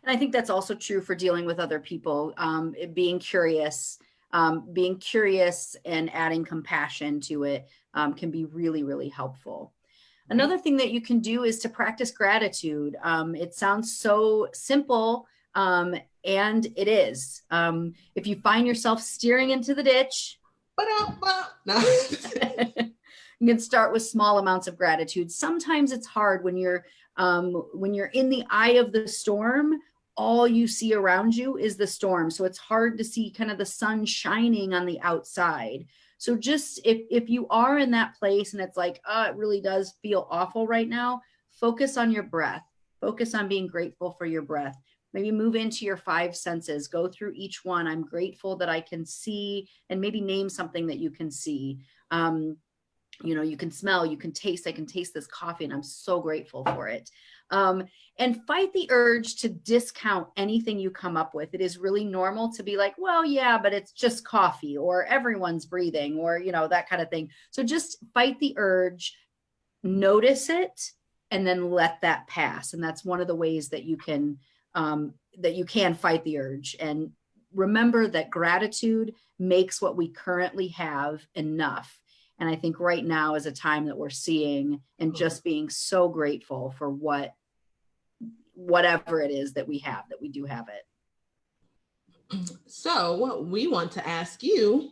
And I think that's also true for dealing with other people, being curious. being curious and adding compassion to it can be really, really helpful. Another thing that you can do is to practice gratitude. It sounds so simple, and it is. If you find yourself steering into the ditch, no. you can start with small amounts of gratitude. Sometimes it's hard when you're in the eye of the storm. All you see around you is the storm. So it's hard to see kind of the sun shining on the outside. So just if you are in that place and it's like, it really does feel awful right now, focus on your breath. Focus on being grateful for your breath. Maybe move into your 5 senses. Go through each one. I'm grateful that I can see, and maybe name something that you can see. You can smell, you can taste. I can taste this coffee and I'm so grateful for it. And fight the urge to discount anything you come up with. It is really normal to be like, well, yeah, but it's just coffee, or everyone's breathing, or, that kind of thing. So just fight the urge, notice it, and then let that pass. And that's one of the ways that you can fight the urge. And remember that gratitude makes what we currently have enough. And I think right now is a time that we're seeing and just being so grateful for whatever it is that we have, that we do have it. So we want to ask you,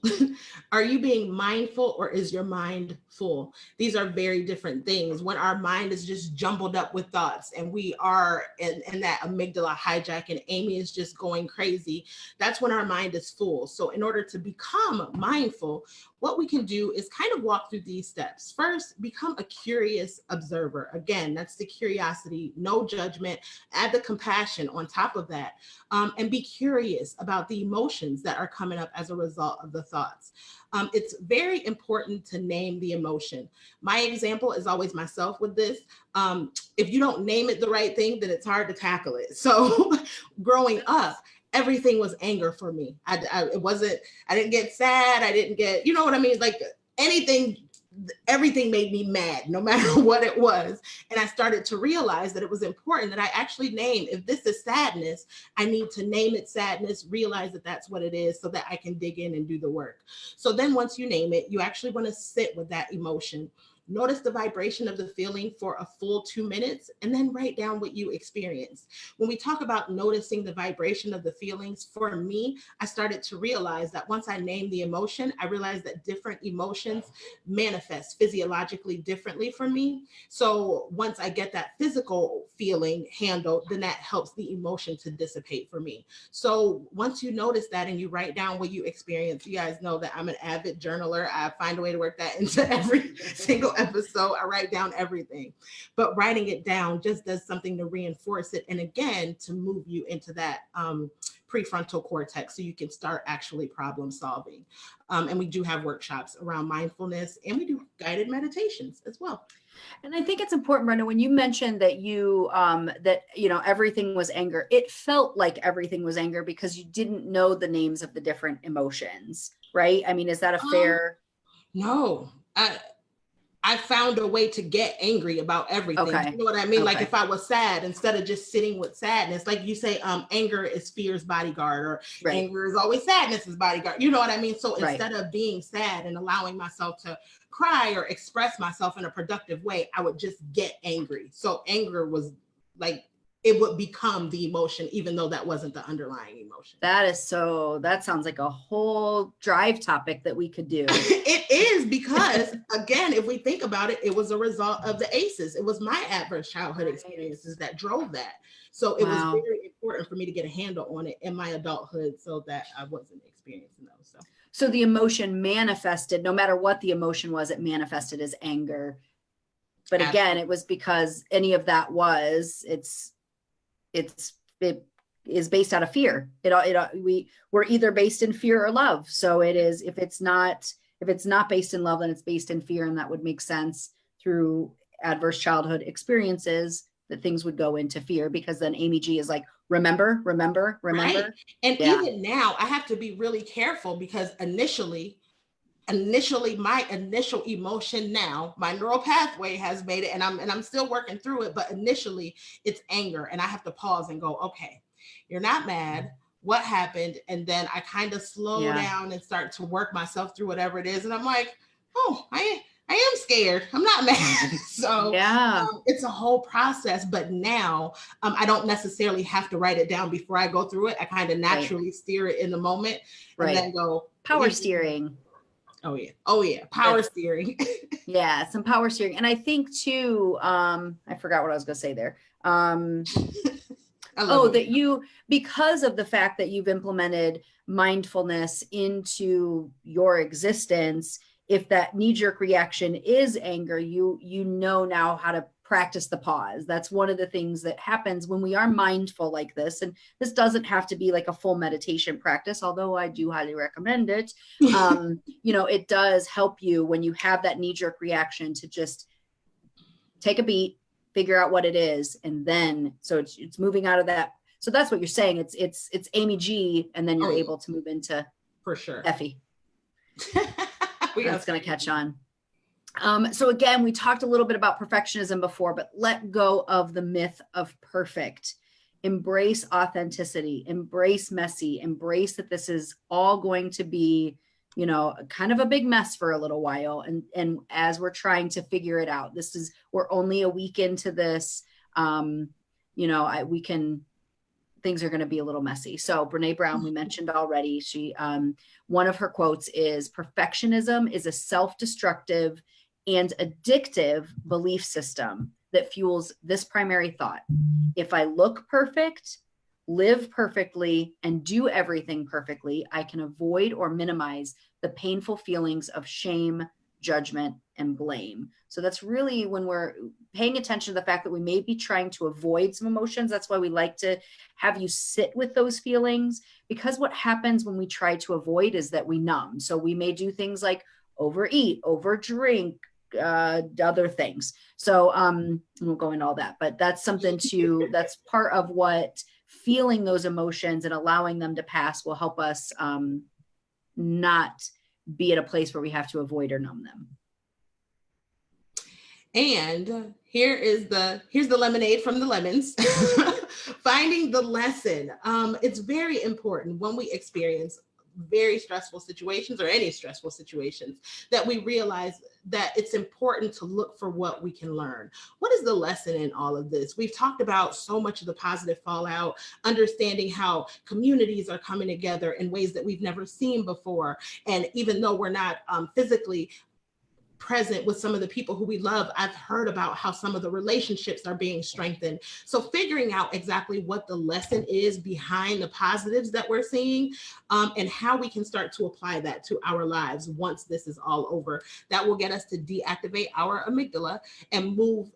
are you being mindful or is your mind full? These are very different things. When our mind is just jumbled up with thoughts and we are in that amygdala hijack and Amy is just going crazy, that's when our mind is full. So in order to become mindful, what we can do is kind of walk through these steps. First, become a curious observer. Again, that's the curiosity, no judgment, add the compassion on top of that, and be curious about the emotions that are coming up as a result of the thoughts. It's very important to name the emotion. My example is always myself with this. If you don't name it the right thing, then it's hard to tackle it. So growing up, everything was anger for me. I didn't get sad. I didn't get, you know what I mean? Like everything made me mad, no matter what it was. And I started to realize that it was important that I actually name, if this is sadness, I need to name it sadness, realize that that's what it is so that I can dig in and do the work. So then once you name it, you actually want to sit with that emotion. Notice the vibration of the feeling for a full 2 minutes and then write down what you experienced. When we talk about noticing the vibration of the feelings, for me, I started to realize that once I named the emotion, I realized that different emotions manifest physiologically differently for me. So once I get that physical feeling handled, then that helps the emotion to dissipate for me. So once you notice that and you write down what you experience, you guys know that I'm an avid journaler. I find a way to work that into every single episode. I write down everything, but writing it down just does something to reinforce it. And again, to move you into that prefrontal cortex so you can start actually problem solving. And we do have workshops around mindfulness and we do guided meditations as well. And I think it's important, Brenda, when you mentioned that everything was anger, it felt like everything was anger because you didn't know the names of the different emotions, right? I mean, is that a fair? No, I found a way to get angry about everything. Okay. You know what I mean? Okay. Like if I was sad, instead of just sitting with sadness, like you say, anger is fear's bodyguard, or right. Anger is always sadness's bodyguard. You know what I mean? So instead of being sad and allowing myself to cry or express myself in a productive way, I would just get angry. So anger was like, it would become the emotion, even though that wasn't the underlying emotion. That sounds like a whole drive topic that we could do. It is, because again, if we think about it, it was a result of the ACEs. It was my adverse childhood experiences that drove that. So it was very important for me to get a handle on it in my adulthood so that I wasn't experiencing those. So the emotion manifested, no matter what the emotion was, it manifested as anger. But again, it was because any of that it is based out of fear. We're either based in fear or love. So it is, if it's not based in love, then it's based in fear. And that would make sense through adverse childhood experiences that things would go into fear, because then Amy G is like, remember. Right. And even now I have to be really careful, because initially my initial emotion, now my neural pathway has made it, and I'm still working through it, but initially it's anger, and I have to pause and go, okay, you're not mad. what happened, and then I kind of slow Yeah. down and start to work myself through whatever it is, and I'm like, oh, I am scared. I'm not mad. So Yeah. it's a whole process. But now I don't necessarily have to write it down before I go through it. I kind of naturally steer it in the moment and then go power steering. Oh yeah. Oh yeah. Power steering. Yeah, some power steering. And I think too, I forgot what I was gonna say there. That you, because of the fact that you've implemented mindfulness into your existence, if that knee-jerk reaction is anger, you know now how to practice the pause. That's one of the things that happens when we are mindful like this. And this doesn't have to be like a full meditation practice, although I do highly recommend it. It does help you when you have that knee-jerk reaction to just take a beat, figure out what it is, and then so it's moving out of that. So that's what you're saying. It's Amy G, and then you're able to move into for sure Effie. That's going to catch on. So again, we talked a little bit about perfectionism before, but let go of the myth of perfect. Embrace authenticity, embrace messy, embrace that this is all going to be, kind of a big mess for a little while. And as we're trying to figure it out, we're only a week into this. Things are going to be a little messy. So Brene Brown, we mentioned already, she, one of her quotes is, perfectionism is a self-destructive and addictive belief system that fuels this primary thought. If I look perfect, live perfectly, and do everything perfectly, I can avoid or minimize the painful feelings of shame, judgment, and blame. So that's really when we're paying attention to the fact that we may be trying to avoid some emotions. That's why we like to have you sit with those feelings, because what happens when we try to avoid is that we numb. So we may do things like overeat, overdrink, other things. So we'll go into all that, but that's something that's part of what feeling those emotions and allowing them to pass will help us not be at a place where we have to avoid or numb them. And here's the lemonade from the lemons. Finding the lesson. It's very important when we experience very stressful situations or any stressful situations that we realize that it's important to look for what we can learn. What is the lesson in all of this? We've talked about so much of the positive fallout, understanding how communities are coming together in ways that we've never seen before. And even though we're not physically present with some of the people who we love, I've heard about how some of the relationships are being strengthened. So figuring out exactly what the lesson is behind the positives that we're seeing, and how we can start to apply that to our lives once this is all over, that will get us to deactivate our amygdala and move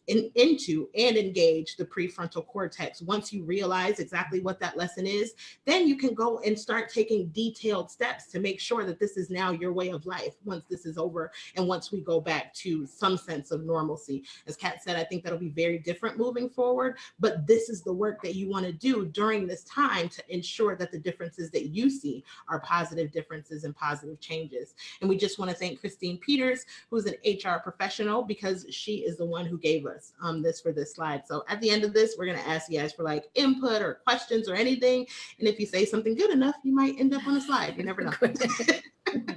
into and engage the prefrontal cortex. Once you realize exactly what that lesson is, then you can go and start taking detailed steps to make sure that this is now your way of life once this is over. And once we go back to some sense of normalcy, as Kat said, I think that'll be very different moving forward, but this is the work that you want to do during this time to ensure that the differences that you see are positive differences and positive changes. And we just want to thank Christine Peters, who's an HR professional, because she is the one who gave us this for this slide. So at the end of this, we're going to ask you guys for like input or questions or anything. And if you say something good enough, you might end up on a slide. You never know.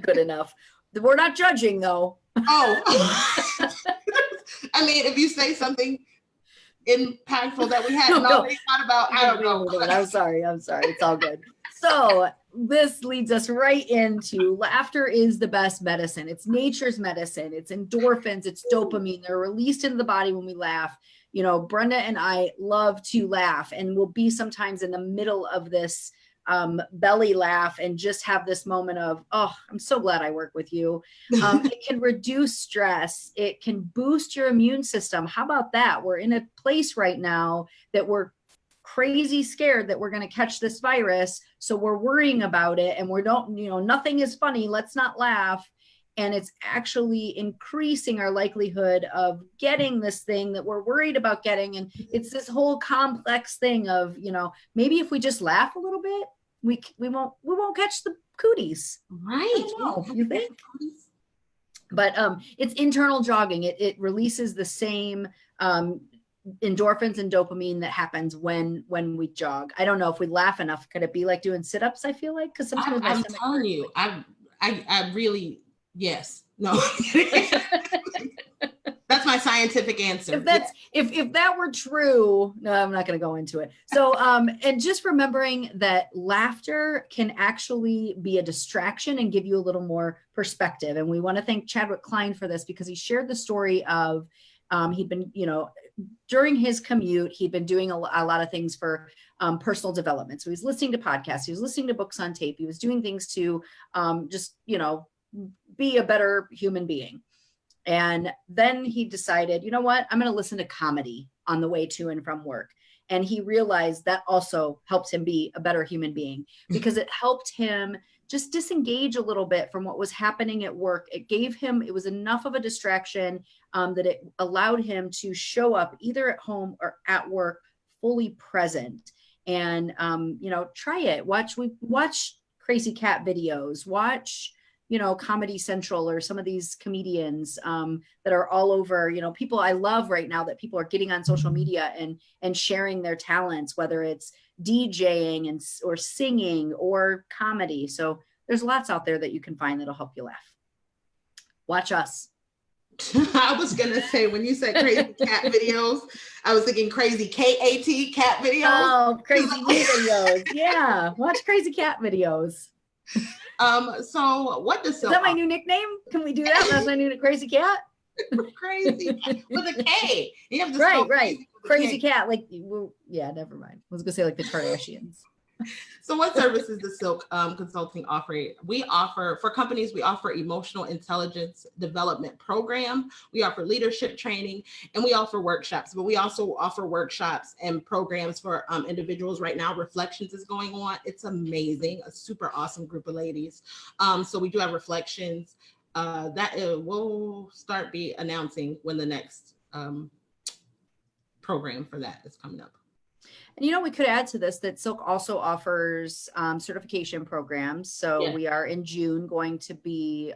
Good enough. We're not judging though. Oh, I mean, if you say something impactful that we hadn't already thought about, I don't know. I'm sorry. It's all good. So this leads us right into laughter is the best medicine. It's nature's medicine. It's endorphins, it's dopamine. They're released into the body when we laugh. Brenda and I love to laugh, and we'll be sometimes in the middle of this belly laugh and just have this moment of, oh, I'm so glad I work with you. It can reduce stress. It can boost your immune system. How about that? We're in a place right now that we're crazy scared that we're going to catch this virus. So we're worrying about it, and nothing is funny. Let's not laugh. And it's actually increasing our likelihood of getting this thing that we're worried about getting. And it's this whole complex thing of, maybe if we just laugh a little bit, we won't catch the cooties. Right. You think? But it's internal jogging. It releases the same endorphins and dopamine that happens when we jog. I don't know if we laugh enough. Could it be like doing sit-ups? I feel like, because sometimes I'm telling you, I really, yes, no. That's my scientific answer. If that were true, no, I'm not going to go into it. So, and just remembering that laughter can actually be a distraction and give you a little more perspective. And we want to thank Chadwick Klein for this, because he shared the story of, he'd been, during his commute, he'd been doing a lot of things for personal development. So he was listening to podcasts, he was listening to books on tape, he was doing things to just, be a better human being. And then he decided, you know what, I'm going to listen to comedy on the way to and from work. And he realized that also helps him be a better human being, because it helped him just disengage a little bit from what was happening at work. It was enough of a distraction that it allowed him to show up either at home or at work fully present. And, try it. Watch Crazy Cat videos, watch Comedy Central, or some of these comedians that are all over, people I love right now, that people are getting on social media and sharing their talents, whether it's DJing or singing or comedy. So there's lots out there that you can find that'll help you laugh. Watch us. I was going to say, when you said Crazy Cat videos, I was thinking Crazy K-A-T cat videos. Oh, Crazy videos. Yeah. Watch Crazy Cat videos. So what does Is that my new nickname? Can we do that? That's my new Crazy Cat. Crazy with a K. You have to right. Crazy Cat. Like, yeah, never mind. I was gonna say like the Kardashians. So what services does SYLC Consulting offer? We offer, for companies, we offer emotional intelligence development program. We offer leadership training, and we offer workshops, but we also offer workshops and programs for individuals. Right now, Reflections is going on. It's amazing, a super awesome group of ladies. So we do have Reflections that we'll start be announcing when the next program for that is coming up. And we could add to this that SYLC also offers certification programs. So we are in June going to be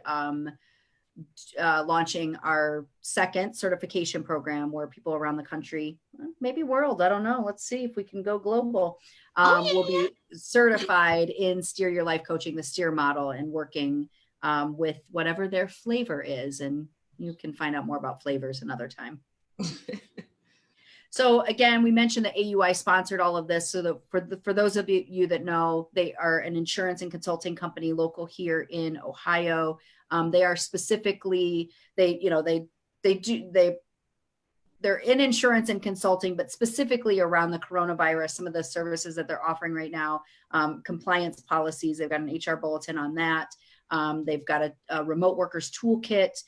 launching our second certification program, where people around the country, maybe world, I don't know, let's see if we can go global, will be certified in Steer Your Life Coaching, the STEER model, and working with whatever their flavor is. And you can find out more about flavors another time. So again, we mentioned that AUI sponsored all of this. So for those of you that know, they are an insurance and consulting company local here in Ohio. They are specifically, they're in insurance and consulting, but specifically around the coronavirus, some of the services that they're offering right now, compliance policies. They've got an HR bulletin on that. They've got a remote workers toolkit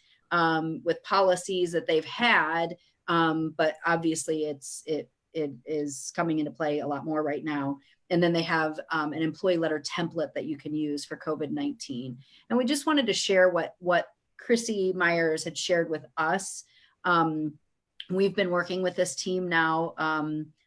with policies that they've had. But obviously it is coming into play a lot more right now. And then they have an employee letter template that you can use for COVID-19. And we just wanted to share what Chrissy Myers had shared with us. We've been working with this team now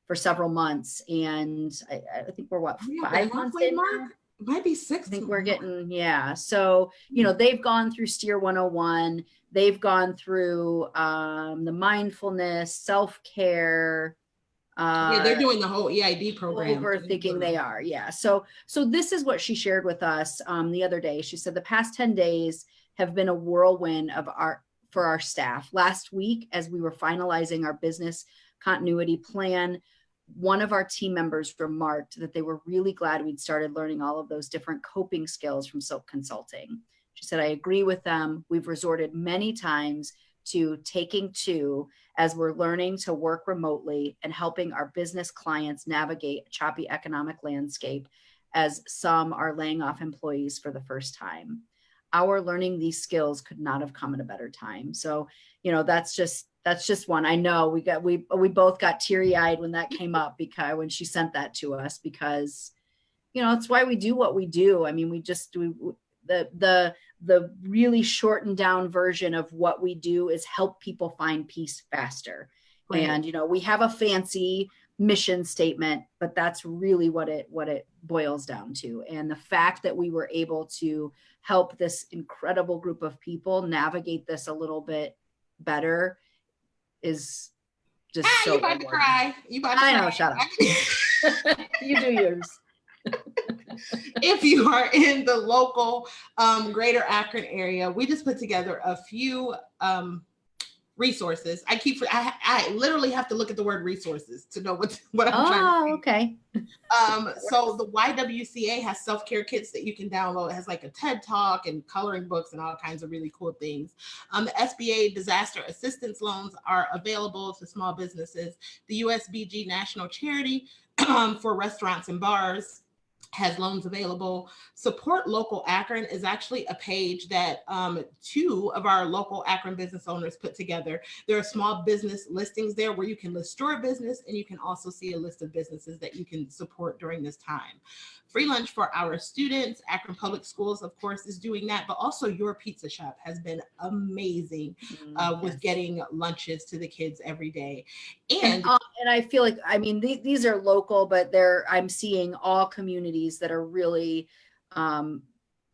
for several months, and I think we're 5 months in now? Might be 6. I think we're getting, yeah. So, they've gone through Steer 101. They've gone through the mindfulness, self-care. They're doing the whole EID program. Overthinking they are. Yeah. So this is what she shared with us the other day. She said the past 10 days have been a whirlwind for our staff. Last week, as we were finalizing our business continuity plan, one of our team members remarked that they were really glad we'd started learning all of those different coping skills from SYLC Consulting. She said, I agree with them. We've resorted many times to taking two as we're learning to work remotely and helping our business clients navigate a choppy economic landscape, as some are laying off employees for the first time. Our learning these skills could not have come at a better time. So, that's just one. I know we both got teary-eyed when that came up, because when she sent that to us, because it's why we do what we do. I mean, the really shortened down version of what we do is help people find peace faster. Right. And we have a fancy mission statement, but that's really what it boils down to. And the fact that we were able to help this incredible group of people navigate this a little bit better is just so you about to cry. You about to I cry. know, shut up. You do yours. If you are in the local greater Akron area, we just put together a few resources. I literally have to look at the word resources to know what I'm trying to say. Okay. So the YWCA has self-care kits that you can download. It has like a TED Talk and coloring books and all kinds of really cool things. The SBA disaster assistance loans are available to small businesses. The USBG National Charity for restaurants and bars has loans available. Support Local Akron is actually a page that two of our local Akron business owners put together. There are small business listings there where you can list your business, and you can also see a list of businesses that you can support during this time. Free lunch for our students. Akron Public Schools, of course, is doing that, but also Your Pizza Shop has been amazing with getting lunches to the kids every day. And I feel like, I mean, these are local, but I'm seeing all communities that are really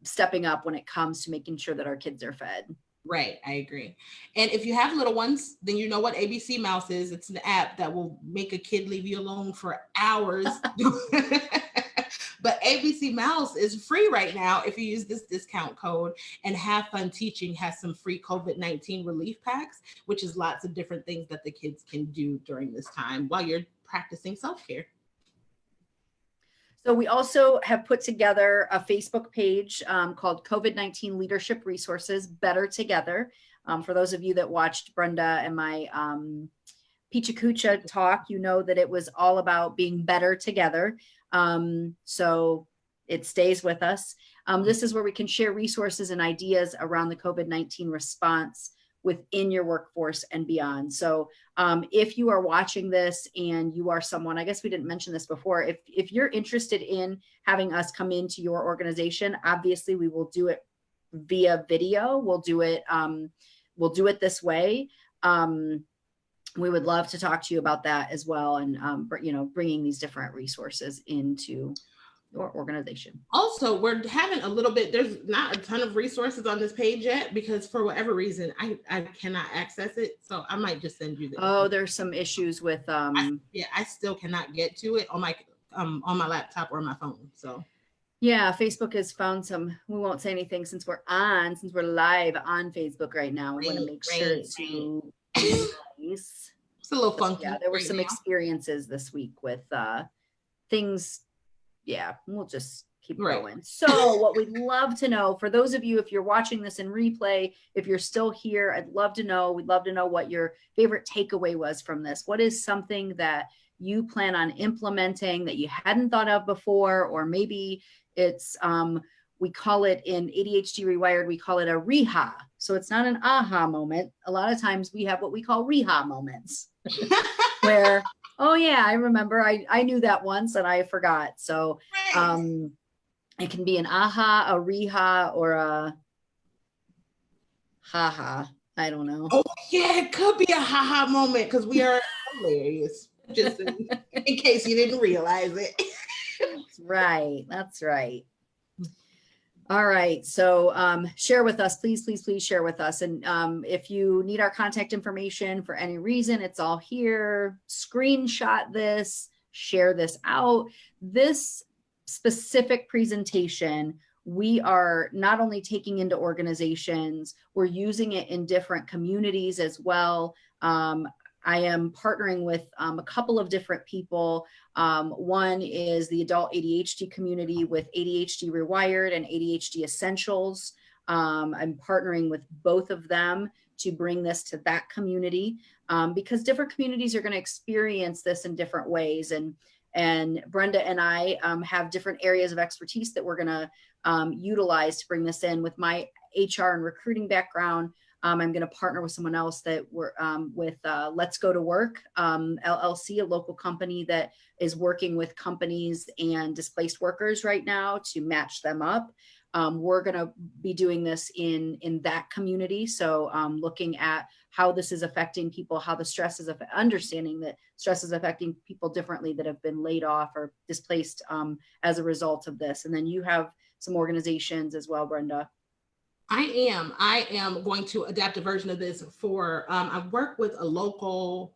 stepping up when it comes to making sure that our kids are fed. Right, I agree. And if you have little ones, then you know what ABC Mouse is. It's an app that will make a kid leave you alone for hours. But ABC Mouse is free right now if you use this discount code. And Have Fun Teaching has some free COVID-19 relief packs, which is lots of different things that the kids can do during this time while you're practicing self-care. So we also have put together a Facebook page called COVID-19 Leadership Resources, Better Together. For those of you that watched Brenda and my Picha Kucha talk, you know that it was all about being better together. So it stays with us. This is where we can share resources and ideas around the COVID-19 response within your workforce and beyond. So if you are watching this and you are someone, I guess we didn't mention this before, if you're interested in having us come into your organization, obviously we will do it via video. We'll do it this way. We would love to talk to you about that as well, and bringing these different resources into your organization. Also, we're having a little bit, there's not a ton of resources on this page yet because for whatever reason I cannot access it, so I might just send you this. Oh, there's some issues with I still cannot get to it on my laptop or my phone. So yeah, Facebook has found some, we won't say anything since we're live on Facebook right now. We want to make sure to nice. It's a little funky. Yeah, there were some experiences this week with things. Yeah, we'll just keep going. So what we'd love to know, for those of you, if you're watching this in replay, if you're still here, we'd love to know what your favorite takeaway was from this. What is something that you plan on implementing that you hadn't thought of before, or maybe it's we call it in ADHD Rewired, we call it a reha. So it's not an aha moment. A lot of times we have what we call reha moments where, oh yeah, I remember I knew that once and I forgot. So it can be an aha, a reha, or a haha. I don't know. Oh yeah, it could be a haha moment because we are hilarious. Just in case you didn't realize it. That's right. All right. So share with us, please share with us. And if you need our contact information for any reason, it's all here. Screenshot this, share this out. This specific presentation, we are not only taking into organizations, we're using it in different communities as well. I am partnering with a couple of different people. One is the adult ADHD community with ADHD Rewired and ADHD Essentials. I'm partnering with both of them to bring this to that community because different communities are going to experience this in different ways. And Brenda and I have different areas of expertise that we're going to utilize to bring this in. With my HR and recruiting background, I'm going to partner with someone else that we're with Let's Go to Work, LLC, a local company that is working with companies and displaced workers right now to match them up. We're going to be doing this in that community. So looking at how this is affecting people, how the stress is understanding that stress is affecting people differently that have been laid off or displaced as a result of this. And then you have some organizations as well, Brenda. I am going to adapt a version of this for, I work with a local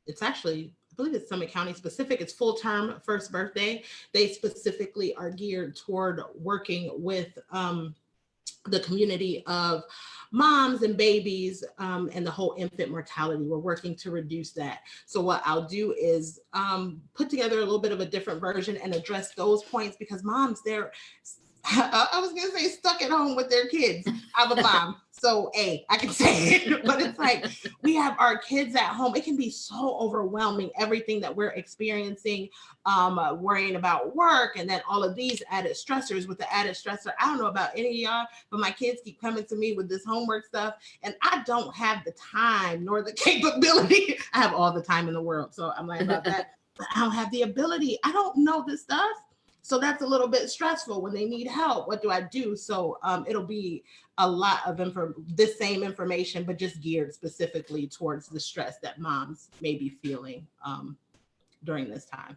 it's actually, I believe it's Summit County specific. It's full term first birthday. They specifically are geared toward working with the community of moms and babies, and the whole infant mortality. We're working to reduce that. So what I'll do is put together a little bit of a different version and address those points, because moms, they're, I was gonna say, stuck at home with their kids. I'm a mom, so I can say it, but it's like we have our kids at home. It can be so overwhelming, everything that we're experiencing, worrying about work, and then all of these added stressors. With the added stressor, I don't know about any of y'all, but my kids keep coming to me with this homework stuff, and I don't have the time nor the capability. I have all the time in the world, so I'm like about that, but I don't have the ability. I don't know this stuff. So that's a little bit stressful when they need help. What do I do? So it'll be a lot of this same information, but just geared specifically towards the stress that moms may be feeling during this time.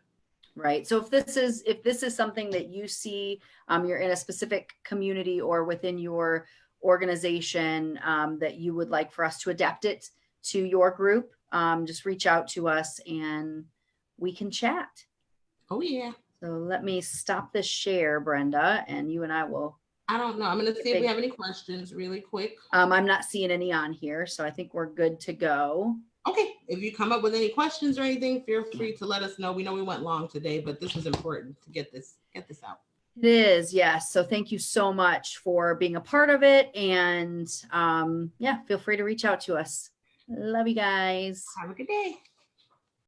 Right. So if this is something that you see, you're in a specific community or within your organization, that you would like for us to adapt it to your group, just reach out to us and we can chat. Oh yeah. So let me stop this share, Brenda, and you and I will. I don't know. I'm going to see if we have any questions really quick. I'm not seeing any on here, so I think we're good to go. Okay. If you come up with any questions or anything, feel free to let us know. We know we went long today, but this was important to get this out. It is, yes. So thank you so much for being a part of it. And yeah, feel free to reach out to us. Love you guys. Have a good day.